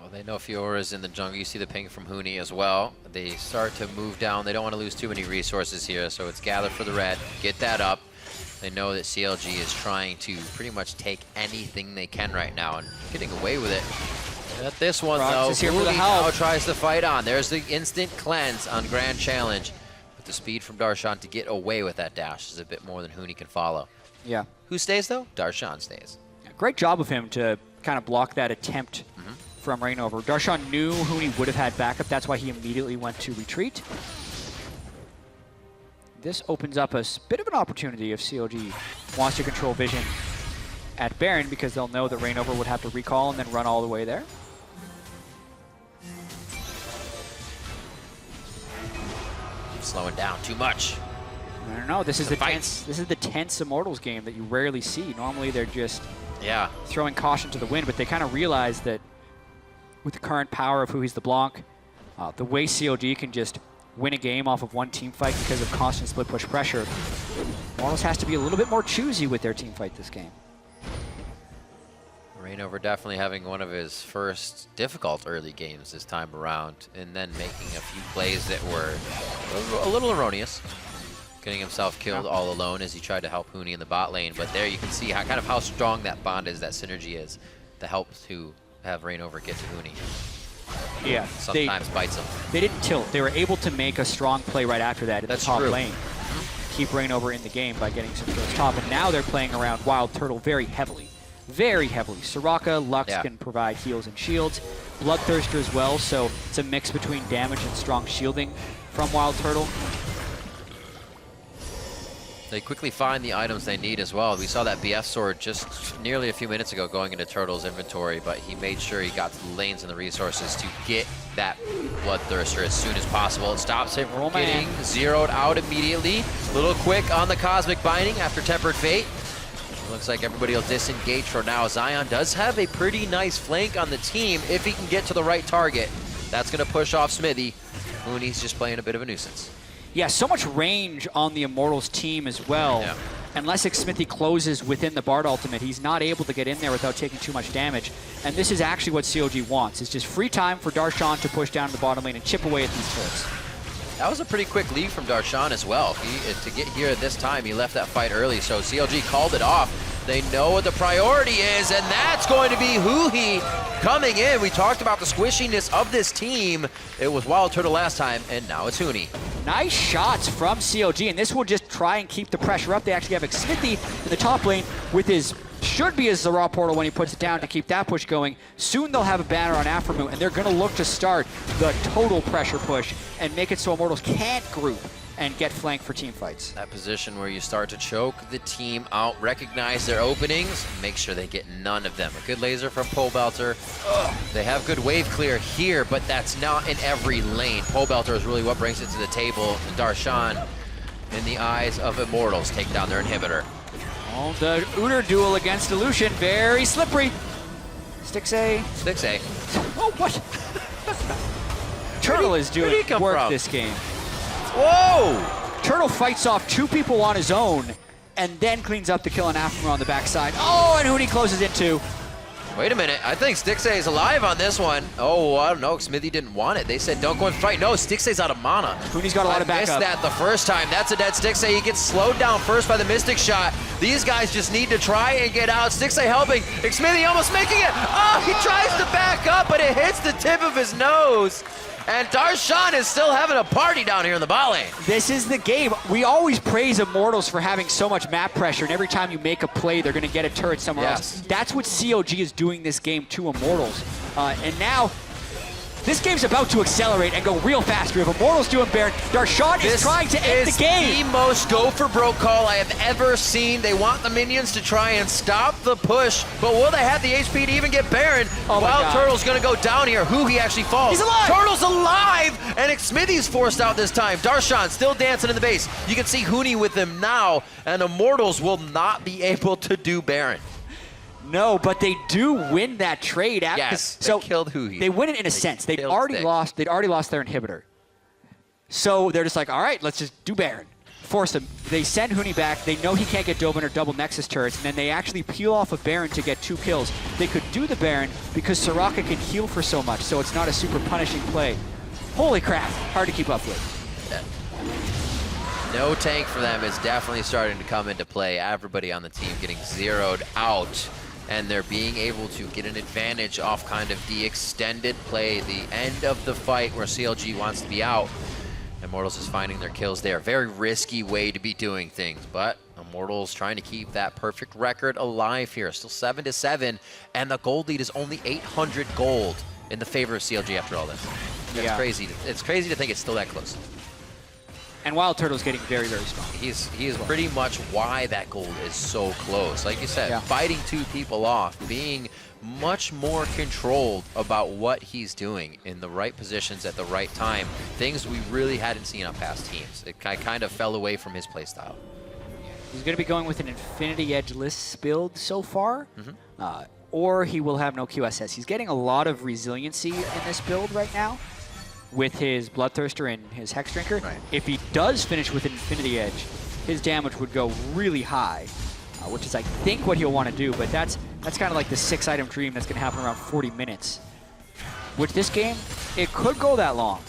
Well, they know Fiora's in the jungle. You see the ping from Huni as well. They start to move down. They don't want to lose too many resources here, so it's gather for the red. Get that up. They know that CLG is trying to pretty much take anything they can right now and getting away with it. At this one, though, Huni now tries to fight on. There's the instant cleanse on Grand Challenge. The speed from Darshan to get away with that dash is a bit more than Huni can follow. Yeah. Who stays, though? Darshan stays. Great job of him to kind of block that attempt from Reignover. Darshan knew Huni would have had backup. That's why he immediately went to retreat. This opens up a bit of an opportunity if CLG wants to control vision at Baron, because they'll know that Reignover would have to recall and then run all the way there. Slowing down too much. I don't know. This is the tense. This is the tense Immortals game that you rarely see. Normally they're just throwing caution to the wind, but they kind of realize that with the current power of Huhi's LeBlanc. The way CLG can just win a game off of one team fight because of constant split push pressure, Immortals has to be a little bit more choosy with their team fight this game. Rainover definitely having one of his first difficult early games this time around, and then making a few plays that were a little erroneous. Getting himself killed all alone as he tried to help Huni in the bot lane. But there you can see how strong that bond is, that synergy is, to help to have Rainover get to Huni. Yeah, sometimes bites him. They didn't tilt. They were able to make a strong play right after that in the top lane. Keep Rainover in the game by getting some kills top. And now they're playing around Wild Turtle very heavily. Very heavily. Soraka, Lux can provide heals and shields. Bloodthirster as well, so it's a mix between damage and strong shielding from Wild Turtle. They quickly find the items they need as well. We saw that BF sword just nearly a few minutes ago going into Turtle's inventory, but he made sure he got to the lanes and the resources to get that Bloodthirster as soon as possible. It stops him from getting zeroed out immediately. A little quick on the Cosmic Binding after Tempered Fate. It looks like everybody will disengage for now. Zion does have a pretty nice flank on the team if he can get to the right target. That's going to push off Smithy. Huni's just playing a bit of a nuisance. Yeah, so much range on the Immortals team as well. Yeah. Unless Xmithie closes within the Bard ultimate, he's not able to get in there without taking too much damage. And this is actually what CLG wants. It's just free time for Darshan to push down to the bottom lane and chip away at these turrets. That was a pretty quick lead from Darshan as well. To get here at this time, he left that fight early, so CLG called it off. They know what the priority is, and that's going to be Huhi coming in. We talked about the squishiness of this team. It was Wild Turtle last time, and now it's Huni. Nice shots from CLG, and this will just try and keep the pressure up. They actually have Xmithie in the top lane with his, should be his Zeraw portal when he puts it down to keep that push going. Soon they'll have a banner on Aphromoo, and they're going to look to start the total pressure push and make it so Immortals can't group and get flanked for team fights. That position where you start to choke the team out, recognize their openings, make sure they get none of them. A good laser from Pole Belter. They have good wave clear here, but that's not in every lane. Pole Belter is really what brings it to the table. Darshan, in the eyes of Immortals, take down their inhibitor. Oh, the Uter duel against Illusion, very slippery. Stixxay. Stixxay. Oh, what? Turtle is doing work this game. Whoa! Turtle fights off two people on his own and then cleans up the kill on Aphromoo on the backside. Oh, and Huni closes it too. Wait a minute, I think Stixxay is alive on this one. Oh, I don't know, Smithy didn't want it. They said don't go and fight. No, Stixxay's out of mana. Huni's got a lot of backup. I missed that the first time. That's a dead Stixxay. He gets slowed down first by the Mystic Shot. These guys just need to try and get out. Stixxay helping. Xmithie almost making it. Oh, he tries to back up, but it hits the tip of his nose. And Darshan is still having a party down here in the bot lane. This is the game. We always praise Immortals for having so much map pressure, and every time you make a play, they're going to get a turret somewhere else. That's what CLG is doing this game to Immortals. And now, this game's about to accelerate and go real fast. We have Immortals doing Baron. Darshan is trying to end the game. This is the most go for broke call I have ever seen. They want the minions to try and stop the push, but will they have the HP to even get Baron? Wild Turtle's gonna go down here. He actually falls. He's alive! Turtle's alive! And Xmithie's forced out this time. Darshan still dancing in the base. You can see Huni with him now, and Immortals will not be able to do Baron. No, but they do win that trade. Yes, so they killed Huhi. They win it in a sense. They'd already lost their inhibitor. So they're just like, all right, let's just do Baron. Force him. They send Huni back. They know he can't get Dobin or double Nexus turrets, and then they actually peel off a Baron to get 2 kills. They could do the Baron because Soraka can heal for so much, so it's not a super punishing play. Holy crap, hard to keep up with. No tank for them is definitely starting to come into play. Everybody on the team getting zeroed out, and they're being able to get an advantage off kind of the extended play, the end of the fight where CLG wants to be out. Immortals is finding their kills there. Very risky way to be doing things, but Immortals trying to keep that perfect record alive here. Still 7-7, and the gold lead is only 800 gold in the favor of CLG after all this. That's crazy. It's crazy to think it's still that close. And Wild Turtle's getting very, very strong. He is pretty much why that gold is so close. Like you said, fighting 2 people off, being much more controlled about what he's doing in the right positions at the right time. Things we really hadn't seen on past teams. It kind of fell away from his playstyle. He's going to be going with an Infinity Edge list build so far. or he will have no QSS. He's getting a lot of resiliency in this build right now with his Bloodthirster and his Hex Drinker. Right. If he does finish with Infinity Edge, his damage would go really high, which is, I think, what he'll want to do. But that's kind of like the 6-item dream that's going to happen around 40 minutes. Which this game, it could go that long.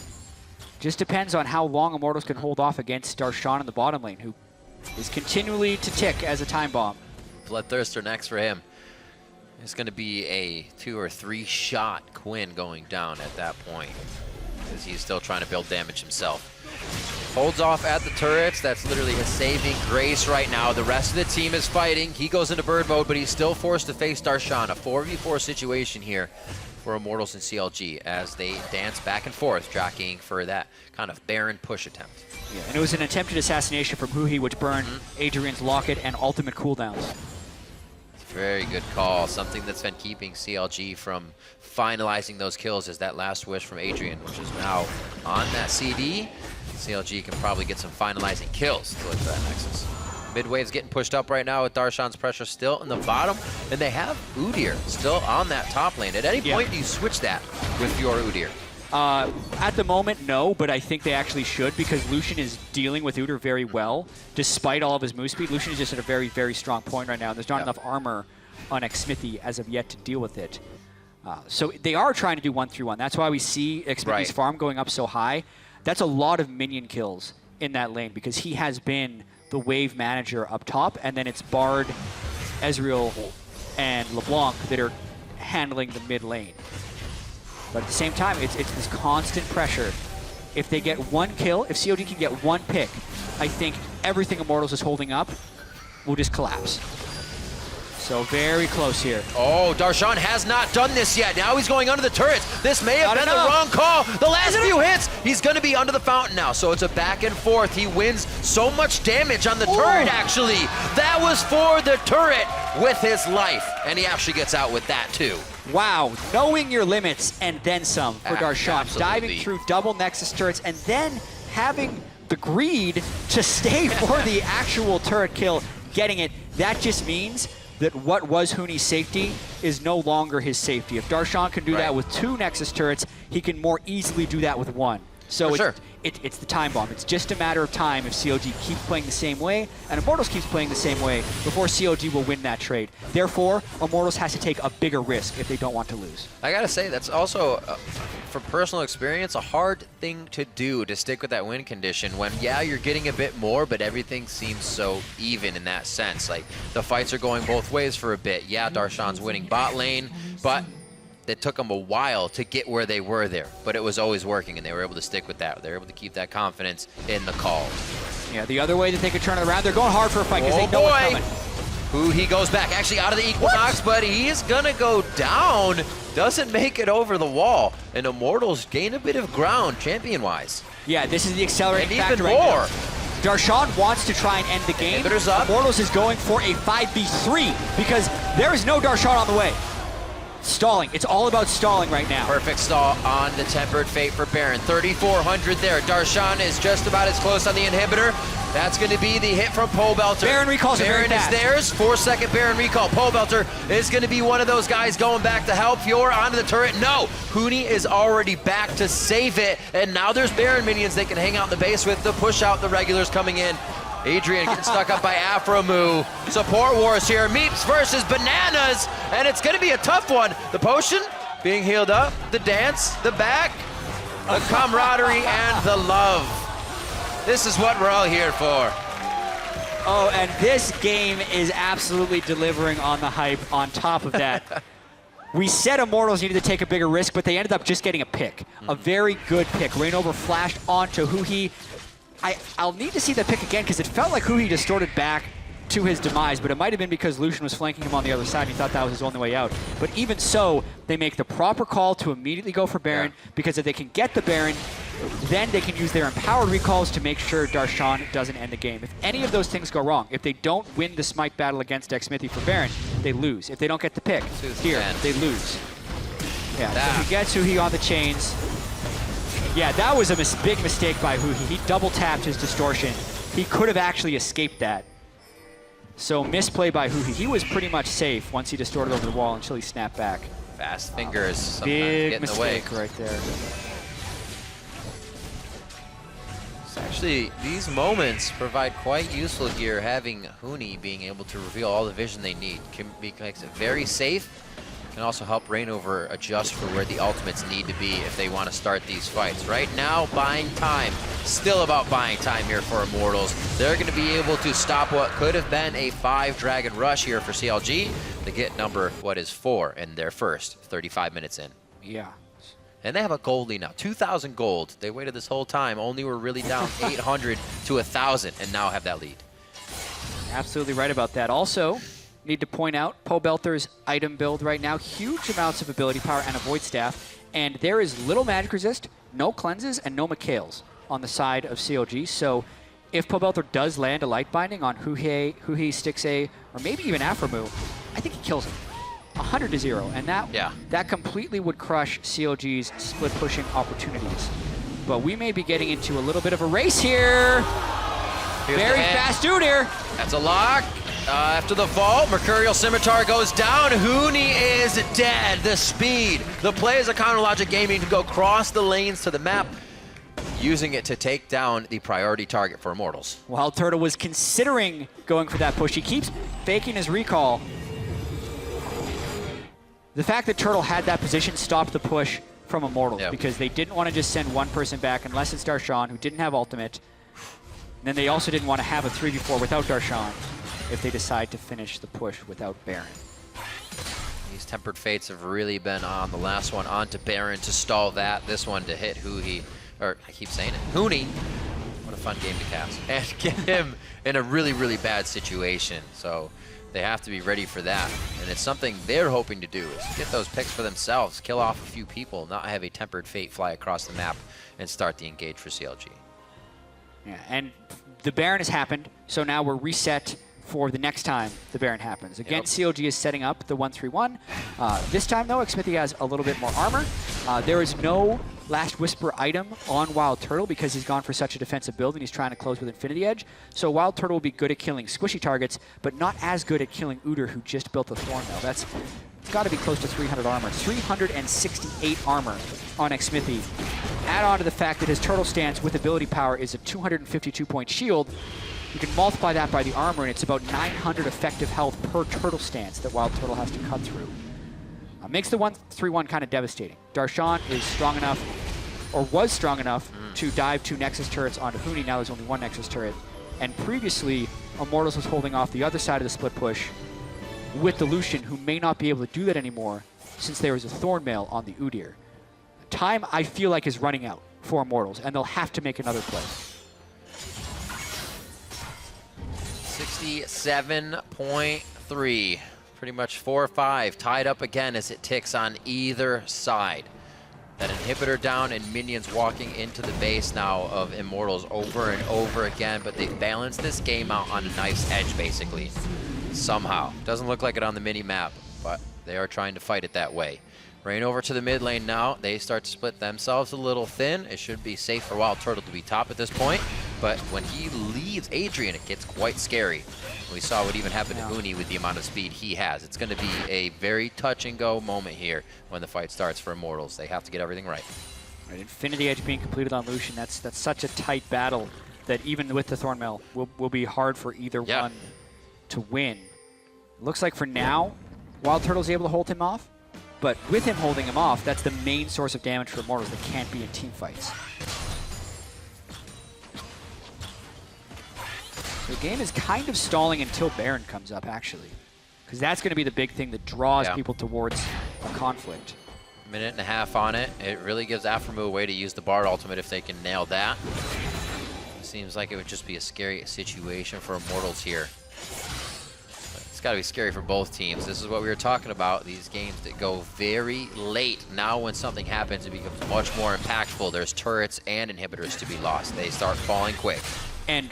Just depends on how long Immortals can hold off against Darshan in the bottom lane, who is continually to tick as a time bomb. Bloodthirster next for him. It's going to be a 2 or 3 shot Quinn going down at that point, because he's still trying to build damage himself. Holds off at the turrets. That's literally his saving grace right now. The rest of the team is fighting. He goes into bird mode, but he's still forced to face Darshan. A 4v4 situation here for Immortals and CLG as they dance back and forth, jockeying for that kind of Baron push attempt. Yeah, and it was an attempted assassination from Huhi, which burned Adrian's Locket and ultimate cooldowns. Very good call. Something that's been keeping CLG from finalizing those kills is that last wish from Adrian, which is now on that CD. CLG can probably get some finalizing kills to look for that Nexus. Midwave's getting pushed up right now with Darshan's pressure still in the bottom, and they have Udyr still on that top lane. At any point, do you switch that with your Udyr? At the moment, no, but I think they actually should, because Lucian is dealing with Udyr very well. Despite all of his move speed, Lucian is just at a very, very strong point right now, and there's not enough armor on Xmithy as of yet to deal with it. So they are trying to do 1-3-1. That's why we see Xmithy's farm going up so high. That's a lot of minion kills in that lane, because he has been the wave manager up top, and then it's Bard, Ezreal, and LeBlanc that are handling the mid lane. But at the same time, it's this constant pressure. If they get one kill, if COD can get one pick, I think everything Immortals is holding up will just collapse. So very close here. Oh, Darshan has not done this yet. Now he's going under the turrets. This may have been the wrong call. The last few hits, he's going to be under the fountain now. So it's a back and forth. He wins so much damage on the turret, actually. That was for the turret with his life. And he actually gets out with that, too. Wow, knowing your limits and then some for Darshan. Absolutely. Diving through double Nexus turrets and then having the greed to stay for the actual turret kill, getting it. That just means that what was Huni's safety is no longer his safety. If Darshan can do that with 2 Nexus turrets, he can more easily do that with 1. So it's the time bomb. It's just a matter of time if CLG keeps playing the same way and Immortals keeps playing the same way before CLG will win that trade. Therefore, Immortals has to take a bigger risk if they don't want to lose. I gotta say, that's also, from personal experience, a hard thing to do, to stick with that win condition when, yeah, you're getting a bit more, but everything seems so even in that sense. Like, the fights are going both ways for a bit. Yeah, Darshan's winning bot lane, but it took them a while to get where they were there, but it was always working, and they were able to stick with that. They were able to keep that confidence in the call. Yeah, the other way that they could turn it around, they're going hard for a fight because they know what's coming. He goes back, actually out of the Equinox, but he's gonna go down. Doesn't make it over the wall, and Immortals gain a bit of ground champion-wise. Yeah, this is the accelerating and factor even more. right now. Darshan wants to try and end the game. Immortals is going for a 5v3 because there is no Darshan on the way. Stalling. It's all about stalling right now. Perfect stall on the Tempered Fate for Baron. 3,400 there. Darshan is just about as close on the inhibitor. That's going to be the hit from Pole Belter. Baron recalls Baron is theirs. 4-second Baron recall. Pole Belter is going to be one of those guys going back to help. Fiora onto the turret. No. Huni is already back to save it. And now there's Baron minions they can hang out in the base with to push out the regulars coming in. Adrian getting stuck up by Afromu. Support wars here. Meeps versus Bananas. And it's going to be a tough one. The potion being healed up. The dance. The back. The camaraderie and the love. This is what we're all here for. Oh, and this game is absolutely delivering on the hype on top of that. We said Immortals needed to take a bigger risk, but they ended up just getting a pick. A very good pick. Rainover flashed onto Huhi. I'll need to see that pick again because it felt like Huhi distorted back to his demise, but it might have been because Lucian was flanking him on the other side and he thought that was his only way out. But even so, they make the proper call to immediately go for Baron because if they can get the Baron, then they can use their empowered recalls to make sure Darshan doesn't end the game. If any of those things go wrong, if they don't win the smite battle against Xmithy for Baron, they lose. If they don't get the pick here, they lose. Yeah, so he gets Huhi on the chains. Yeah, that was a big mistake by Huhi. He double tapped his distortion. He could have actually escaped that. So misplay by Huhi. He was pretty much safe once he distorted over the wall until he snapped back. Fast fingers sometimes Big get in the way. mistake right there. So actually, these moments provide quite useful here, having Huni being able to reveal all the vision they need. Makes it very safe. Can also help Rainover adjust for where the ultimates need to be if they want to start these fights. Right now, buying time. Still about buying time here for Immortals. They're going to be able to stop what could have been a 5-dragon rush here for CLG. They get number, 4 in their first 35 minutes in. Yeah. And they have a gold lead now, 2,000 gold. They waited this whole time, only were really down 800 to 1,000, and now have that lead. Absolutely right about that. Also, need to point out Pobelter's item build right now, huge amounts of ability power and a void staff, and there is little magic resist, no cleanses, and no Mikhails on the side of CLG. So if Pobelter does land a light binding on Huhi, Stixay, or maybe even Aframu, I think he kills him. 100-0, and that completely would crush CLG's split pushing opportunities. But we may be getting into a little bit of a race here. Very fast dude here. That's a lock. After the vault, Mercurial Scimitar goes down. Huni is dead. The speed. The plays of Counter Logic Gaming to go across the lanes to the map, using it to take down the priority target for Immortals. Wild Turtle was considering going for that push. He keeps faking his recall. The fact that Turtle had that position stopped the push from Immortals because they didn't want to just send one person back unless it's Darshan, who didn't have ultimate. And then they also didn't want to have a 3v4 without Darshan if they decide to finish the push without Baron. These Tempered Fates have really been on. The last one onto Baron to stall that. This one to hit Huhi, or I keep saying it, Huni. What a fun game to cast. And get him in a really, really bad situation. So they have to be ready for that. And it's something they're hoping to do, is get those picks for themselves, kill off a few people, not have a Tempered Fate fly across the map and start the engage for CLG. Yeah, and the Baron has happened, so now we're reset for the next time the Baron happens. Again, CLG is setting up the 1-3-1. This time, though, Xmithie has a little bit more armor. There is no Last Whisper item on Wild Turtle because he's gone for such a defensive build and he's trying to close with Infinity Edge. So Wild Turtle will be good at killing squishy targets, but not as good at killing Couter, who just built the Thornmail. It's got to be close to 300 armor. 368 armor on Xmithie. Add on to the fact that his Turtle stance with ability power is a 252-point shield. You can multiply that by the armor, and it's about 900 effective health per Turtle stance that Wild Turtle has to cut through. Makes the 1-3-1 kind of devastating. Darshan is strong enough, or was strong enough, to dive 2 Nexus turrets onto Huni. Now there's only 1 Nexus turret. And previously, Immortals was holding off the other side of the split push with the Lucian, who may not be able to do that anymore since there is a Thornmail on the Udyr. Time, I feel like, is running out for Immortals, and they'll have to make another play. 67.3. Pretty much 4-5, tied up again as it ticks on either side. That inhibitor down and minions walking into the base now of Immortals over and over again, but they balance this game out on a nice edge, basically. Somehow. Doesn't look like it on the mini-map, but they are trying to fight it that way. Rain over to the mid lane now. They start to split themselves a little thin. It should be safe for Wild Turtle to be top at this point, but when he leaves Adrian, it gets quite scary. We saw what even happened to Huni with the amount of speed he has. It's going to be a very touch-and-go moment here when the fight starts for Immortals. They have to get everything right. Infinity Edge being completed on Lucian, that's such a tight battle that even with the Thornmail will be hard for either one to win. Looks like for now, Wild Turtle's able to hold him off, but with him holding him off, that's the main source of damage for Immortals that can't be in team fights. The game is kind of stalling until Baron comes up, actually, because that's going to be the big thing that draws people towards a conflict. Minute and a half on it. It really gives Aframu a way to use the Bard ultimate if they can nail that. It seems like it would just be a scary situation for Immortals here. But it's got to be scary for both teams. This is what we were talking about, these games that go very late. Now when something happens, it becomes much more impactful. There's turrets and inhibitors to be lost. They start falling quick. And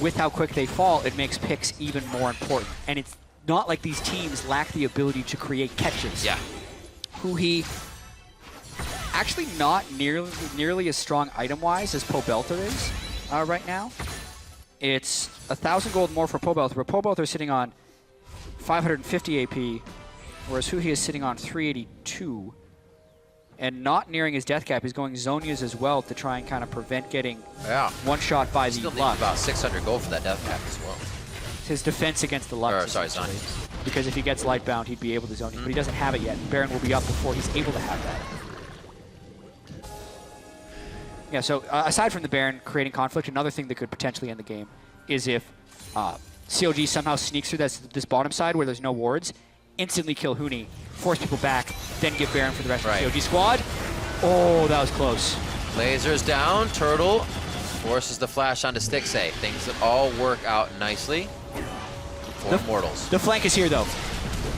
with how quick they fall, it makes picks even more important. And it's not like these teams lack the ability to create catches. Yeah. Huhi, actually not nearly as strong item-wise as Pobelter is right now. It's 1,000 gold more for Pobelth, where Pobelth are sitting on 550 AP, whereas Huhi is sitting on 382. And not nearing his death cap. He's going Zonias as well to try and kind of prevent getting one shot by the Still needs Lux. about 600 gold for that death cap as well. It's his defense against the Lux. Or, sorry, essentially. Zonias. Because if he gets Lightbound, he'd be able to Zonias, but he doesn't have it yet. Baron will be up before he's able to have that. Yeah, so aside from the Baron creating conflict, another thing that could potentially end the game is if CLG somehow sneaks through this bottom side where there's no wards, instantly kill Huni, force people back, then give Baron for the rest of the CLG squad. Oh, that was close. Lasers down, Turtle forces the flash onto Stixay. Things that all work out nicely for Immortals. The flank is here, though.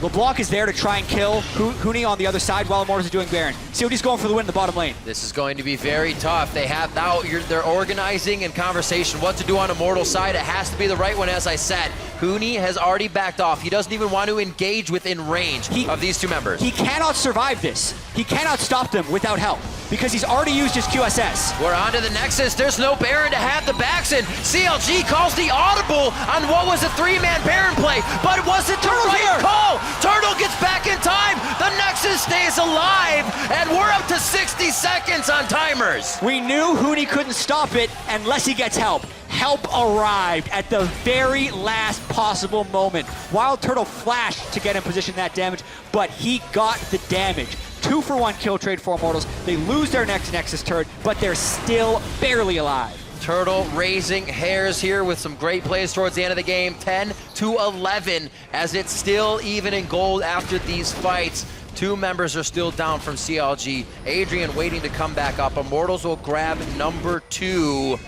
LeBlanc is there to try and kill Huni on the other side while Immortals is doing Baron. CLG's going for the win in the bottom lane. This is going to be very tough. They have now, they're organizing in conversation what to do on Immortal's side. It has to be the right one, as I said. Huni has already backed off. He doesn't even want to engage within range of these two members. He cannot survive this. He cannot stop them without help because he's already used his QSS. We're on to the Nexus. There's no Baron to have the backs in. CLG calls the audible on what was a three-man Baron play, but was it the right call? Turtle gets back in time. The Nexus stays alive, and we're up to 60 seconds on timers. We knew Huni couldn't stop it unless he gets help. Help arrived at the very last possible moment. Wild Turtle flashed to get in position that damage, but he got the damage. 2-for-1 kill trade for Immortals. They lose their next Nexus turret, but they're still barely alive. Turtle raising hairs here with some great plays towards the end of the game. 10-11 as it's still even in gold after these fights. Two members are still down from CLG. Adrian waiting to come back up. Immortals will grab number 2.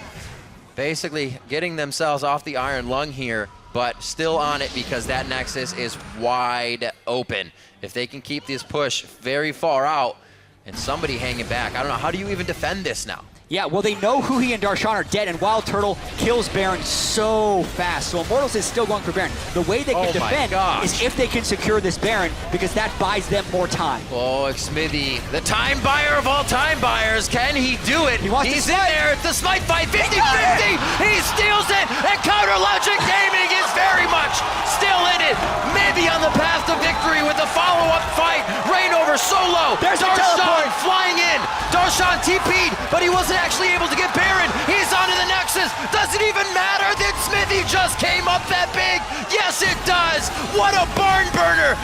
Basically getting themselves off the Iron Lung here, but still on it because that Nexus is wide open. If they can keep this push very far out and somebody hanging back, I don't know, how do you even defend this now? Yeah, well, they know Huhi and Darshan are dead, and Wild Turtle kills Baron so fast. So Immortals is still going for Baron. The way they can defend is if they can secure this Baron, because that buys them more time. Oh, Smithy, the time buyer of all time buyers. Can he do it? He's in there. It's the smite fight, 50-50. He steals it, and Couter Logic Gaming is very much still in it. Maybe on the path to victory with a follow-up fight. Reignover solo. There's Darshan flying in. Darshan TP'd, but he wasn't actually able to get Baron. He's onto the Nexus. Does it even matter that Smithy just came up that big? Yes, it does. What a barn burner.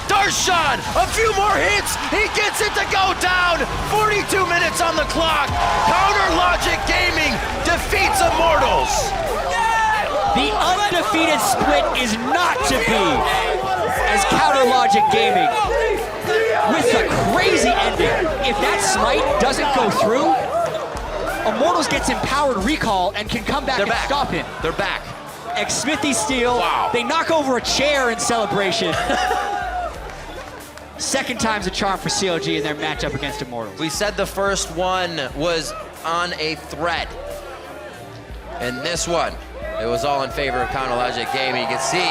Darshan, a few more hits. He gets it to go down. 42 minutes on the clock. Couter Logic Gaming defeats Immortals. The undefeated split is not to be, as Couter Logic Gaming, with a crazy ending. If that smite doesn't go through, Immortals gets empowered recall and can come back and stop him. They're back. Smithy steal. Wow. They knock over a chair in celebration. Second time's a charm for CLG in their matchup against Immortals. We said the first one was on a thread. And this one, it was all in favor of Couter Logic Gaming. You can see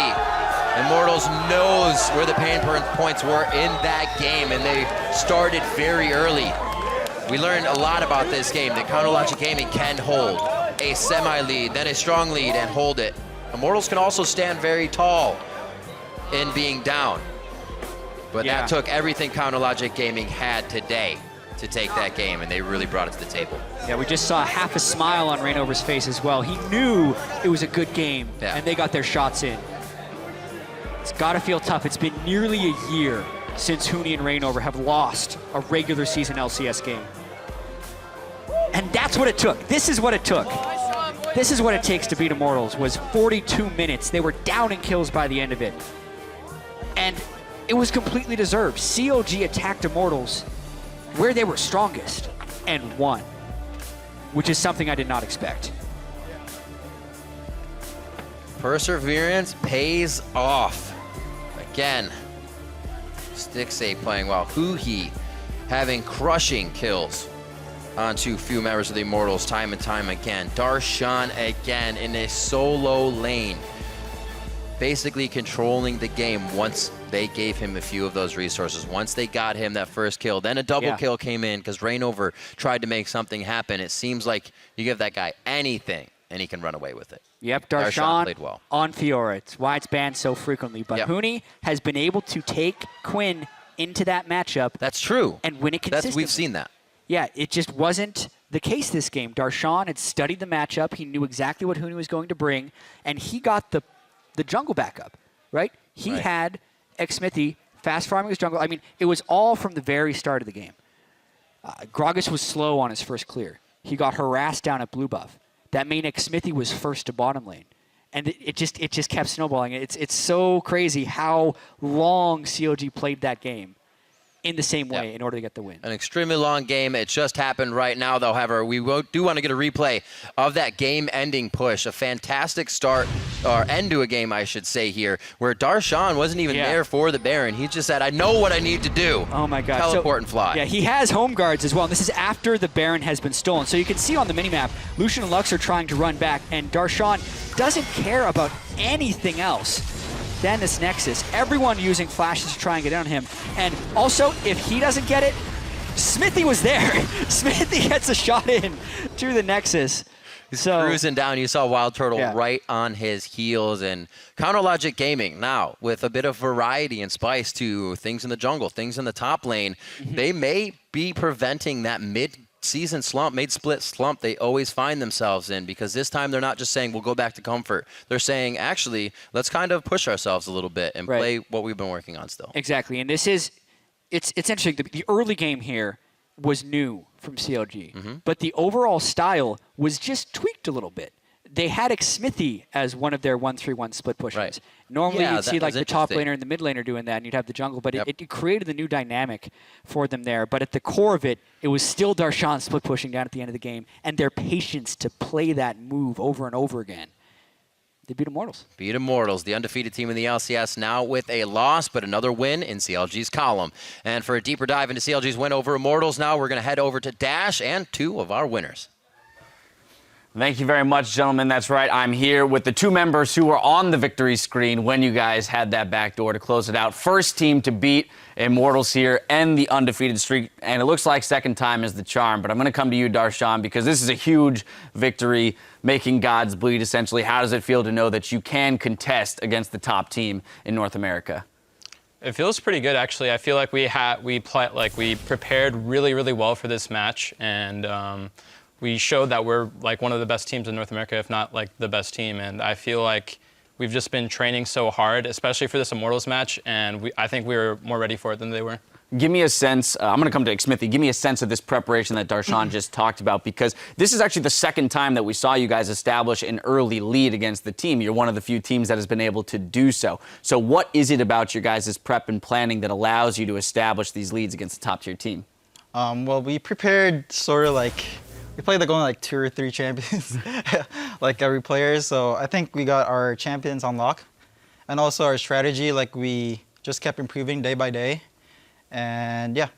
Immortals knows where the pain points were in that game, and they started very early. We learned a lot about this game, that Couter Logic Gaming can hold a semi-lead, then a strong lead, and hold it. Immortals can also stand very tall in being down. But that took everything Couter Logic Gaming had today to take that game, and they really brought it to the table. Yeah, we just saw half a smile on Reignover's face as well. He knew it was a good game, and they got their shots in. It's got to feel tough. It's been nearly a year since Huni and Reignover have lost a regular season LCS game. And that's what it took. This is what it took. This is what it takes to beat Immortals, was 42 minutes. They were down in kills by the end of it. And it was completely deserved. CLG attacked Immortals where they were strongest and won, which is something I did not expect. Perseverance pays off. Again, Stixay playing well. Huhi having crushing kills onto few members of the Immortals time and time again. Darshan again in a solo lane, basically controlling the game once they gave him a few of those resources. Once they got him that first kill, then a double kill came in because Reignover tried to make something happen. It seems like you give that guy anything and he can run away with it. Yep, Darshan Darshan played well. on Fiora. It's why it's banned so frequently. But Yep. Huni has been able to take Quinn into that matchup. That's true. And win it consistently. We've seen that. Yeah, it just wasn't the case this game. Darshan had studied the matchup. He knew exactly what Huni was going to bring, and he got the jungle backup, right? He Right. had Xmithy fast farming his jungle. I mean, it was all from the very start of the game. Gragas was slow on his first clear. He got harassed down at blue buff. That made Xmithy was first to bottom lane. And it just kept snowballing. It's so crazy how long CLG played that game in the same way in order to get the win. An extremely long game. It just happened right now, though. However, we do want to get a replay of that game-ending push. A fantastic start, or end to a game, I should say here, where Darshan wasn't even there for the Baron. He just said, I know what I need to do. Oh, my God. Teleport and fly. Yeah, he has home guards as well. And this is after the Baron has been stolen. So you can see on the minimap, Lucian and Lux are trying to run back, and Darshan doesn't care about anything else than this Nexus. Everyone using flashes to try and get on him. And also, if he doesn't get it, Smithy was there. Smithy gets a shot in to the Nexus. So Cruising down, you saw Wild Turtle right on his heels. And Counter Logic Gaming now with a bit of variety and spice to things in the jungle, things in the top lane. They may be preventing that mid-season slump, mid-split slump they always find themselves in, because this time they're not just saying we'll go back to comfort. They're saying, actually, let's kind of push ourselves a little bit and play what we've been working on still. Exactly, and this is, it's interesting. The early game here was new from CLG, but the overall style was just tweaked a little bit. They had Xmithy as one of their 1-3-1 split pushes. Normally you'd see like the top laner and the mid laner doing that, and you'd have the jungle, but it created a new dynamic for them there. But at the core of it, it was still Darshan split pushing down at the end of the game, and their patience to play that move over and over again. They beat Immortals. Beat Immortals, the undefeated team in the LCS, now with a loss, but another win in CLG's column. And for a deeper dive into CLG's win over Immortals, now we're going to head over to Dash and two of our winners. Thank you very much, gentlemen. That's right. I'm here with the two members who were on the victory screen when you guys had that back door to close it out. First team to beat Immortals here and the undefeated streak. And it looks like second time is the charm. But I'm going to come to you, Darshan, because this is a huge victory, making gods bleed, essentially. How does it feel to know that you can contest against the top team in North America? It feels pretty good, actually. I feel like we prepared really, really well for this match, and we showed that we're like one of the best teams in North America, if not like the best team. And I feel like we've just been training so hard, especially for this Immortals match, and I think we were more ready for it than they were. Give me a sense, I'm going to come to Xmithy, give me a sense of this preparation that Darshan just talked about, because this is actually the second time that we saw you guys establish an early lead against the team. You're one of the few teams that has been able to do so. So what is it about your guys' prep and planning that allows you to establish these leads against the top-tier team? Well, we prepared sort of like, we played like only like 2 or 3 champions, like every player. So I think we got our champions on lock. And also our strategy, like we just kept improving day by day. And yeah.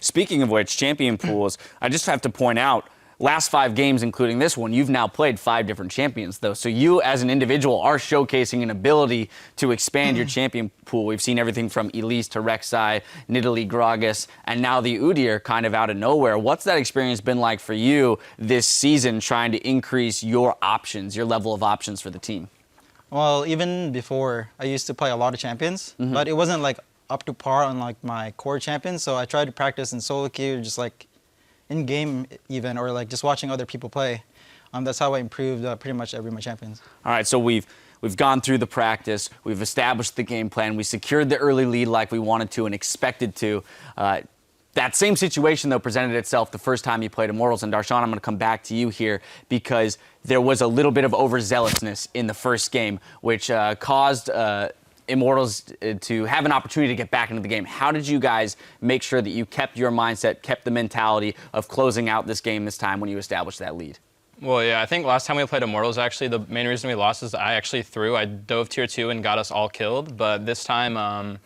Speaking of which, champion pools, I just have to point out, last 5 games, including this one, you've now played 5 different champions, though. So you, as an individual, are showcasing an ability to expand your champion pool. We've seen everything from Elise to Rek'Sai, Nidalee, Gragas, and now the Udyr kind of out of nowhere. What's that experience been like for you this season, trying to increase your options, your level of options for the team? Well, even before, I used to play a lot of champions, but it wasn't like up to par on like my core champions. So I tried to practice in solo queue, just like in game even, or like just watching other people play. That's how I improved pretty much every of my champions. All right, so we've gone through the practice, we've established the game plan, we secured the early lead like we wanted to and expected to. That same situation, though, presented itself the first time you played Immortals. And Darshan, I'm going to come back to you here because there was a little bit of overzealousness in the first game, which caused Immortals to have an opportunity to get back into the game. How did you guys make sure that you kept your mindset, kept the mentality of closing out this game this time when you established that lead? Well, yeah, I think last time we played Immortals, actually, the main reason we lost is I actually threw. I dove tier 2 and got us all killed. But this time,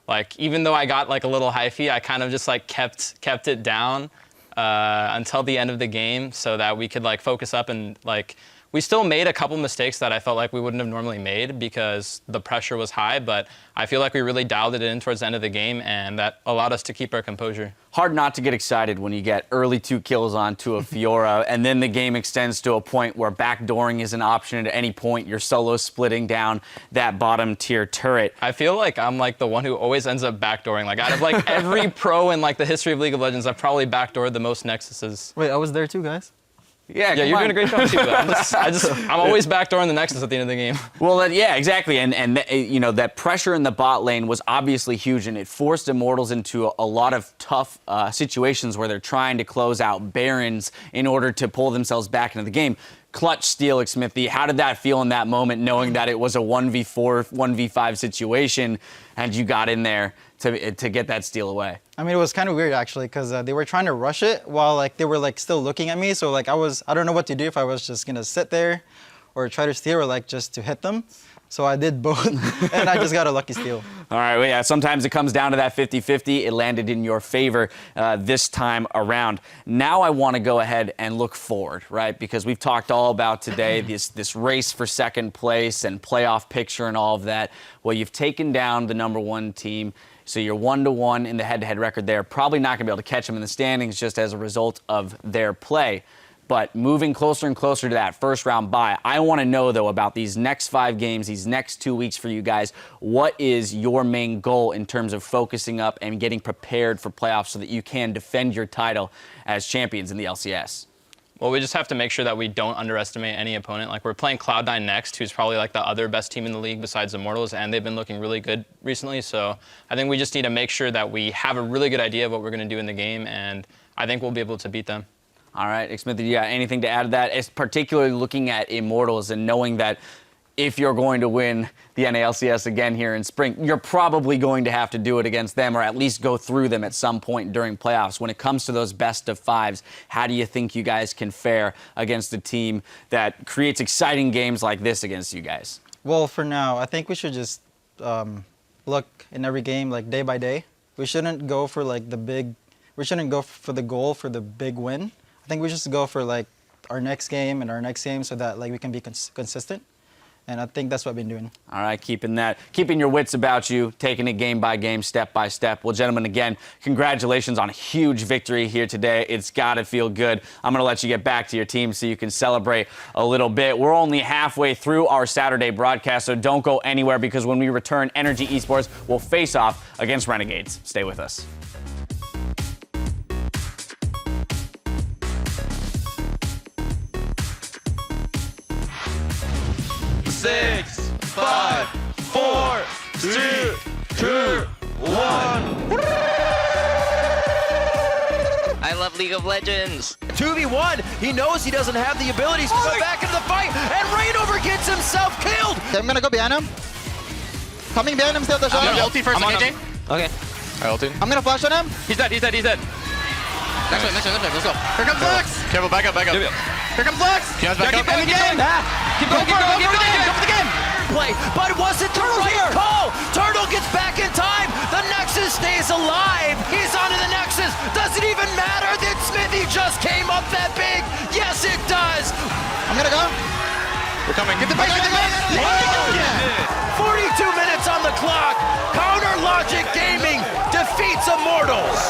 like, even though I got like a little hyphy, I kind of just like kept it down until the end of the game so that we could like focus up and like we still made a couple mistakes that I felt like we wouldn't have normally made because the pressure was high, but I feel like we really dialed it in towards the end of the game, and that allowed us to keep our composure. Hard not to get excited when you get early 2 kills onto a Fiora, and then the game extends to a point where backdooring is an option at any point. You're solo splitting down that bottom tier turret. I feel like I'm like the one who always ends up backdooring. Like out of like every pro in like the history of League of Legends, I've probably backdoored the most Nexuses. Wait, I was there too, guys. Yeah, you're doing a great job too. I'm always backdooring the Nexus at the end of the game. Well, yeah, exactly, and you know that pressure in the bot lane was obviously huge, and it forced Immortals into a lot of tough situations where they're trying to close out Barons in order to pull themselves back into the game. Clutch steal, Smithy. How did that feel in that moment, knowing that it was a 1v4, 1v5 situation, and you got in there to get that steal away? I mean, it was kind of weird actually, because they were trying to rush it while like they were like still looking at me. So like I don't know what to do, if I was just gonna sit there or try to steal or like just to hit them. So I did both, and I just got a lucky steal. All right, well, yeah, sometimes it comes down to that 50-50. It landed in your favor this time around. Now I want to go ahead and look forward, right? Because we've talked all about today this race for second place and playoff picture and all of that. Well, you've taken down the #1 team. So you're 1-1 in the head-to-head record there. Probably not going to be able to catch them in the standings just as a result of their play. But moving closer and closer to that first round bye, I want to know, though, about these next 5 games, these next 2 weeks for you guys. What is your main goal in terms of focusing up and getting prepared for playoffs so that you can defend your title as champions in the LCS? Well, we just have to make sure that we don't underestimate any opponent. Like, we're playing Cloud9 next, who's probably like the other best team in the league besides Immortals, and they've been looking really good recently. So I think we just need to make sure that we have a really good idea of what we're going to do in the game, and I think we'll be able to beat them. All right, Smithy, do you got anything to add to that? It's particularly looking at Immortals and knowing that if you're going to win the NA LCS again here in spring, you're probably going to have to do it against them or at least go through them at some point during playoffs. When it comes to those best of 5s, how do you think you guys can fare against a team that creates exciting games like this against you guys? Well, for now, I think we should just look in every game like day by day. We shouldn't go for like we shouldn't go for the goal for the big win. I think we just go for like our next game and our next game so that like we can be consistent. And I think that's what I've been doing. All right, keeping your wits about you, taking it game by game, step by step. Well, gentlemen, again, congratulations on a huge victory here today. It's got to feel good. I'm going to let you get back to your team so you can celebrate a little bit. We're only halfway through our Saturday broadcast, so don't go anywhere because when we return, Energy Esports will face off against Renegades. Stay with us. 6, 5, 4, 3, 2, 1. I love League of Legends. 2v1. He knows he doesn't have the abilities to go back into the fight, and Rainover gets himself killed. I'm gonna go behind him. Coming behind him still, the shot. Ulti first, okay? Okay. I ulti. I'm gonna flash on him. He's dead. Next one, let's go. Here comes Flex. Careful, back up. Here comes Flex. Keep going, keep going. Keep going. Go for the game. Play, but was it the right call? Turtle gets back in time. The Nexus stays alive. He's onto the Nexus. Does it even matter that Smithy just came up that big? Yes, it does. I'm gonna go. We're coming. Get the base. 42 minutes on the clock. Counter Logic Gaming defeats Immortals.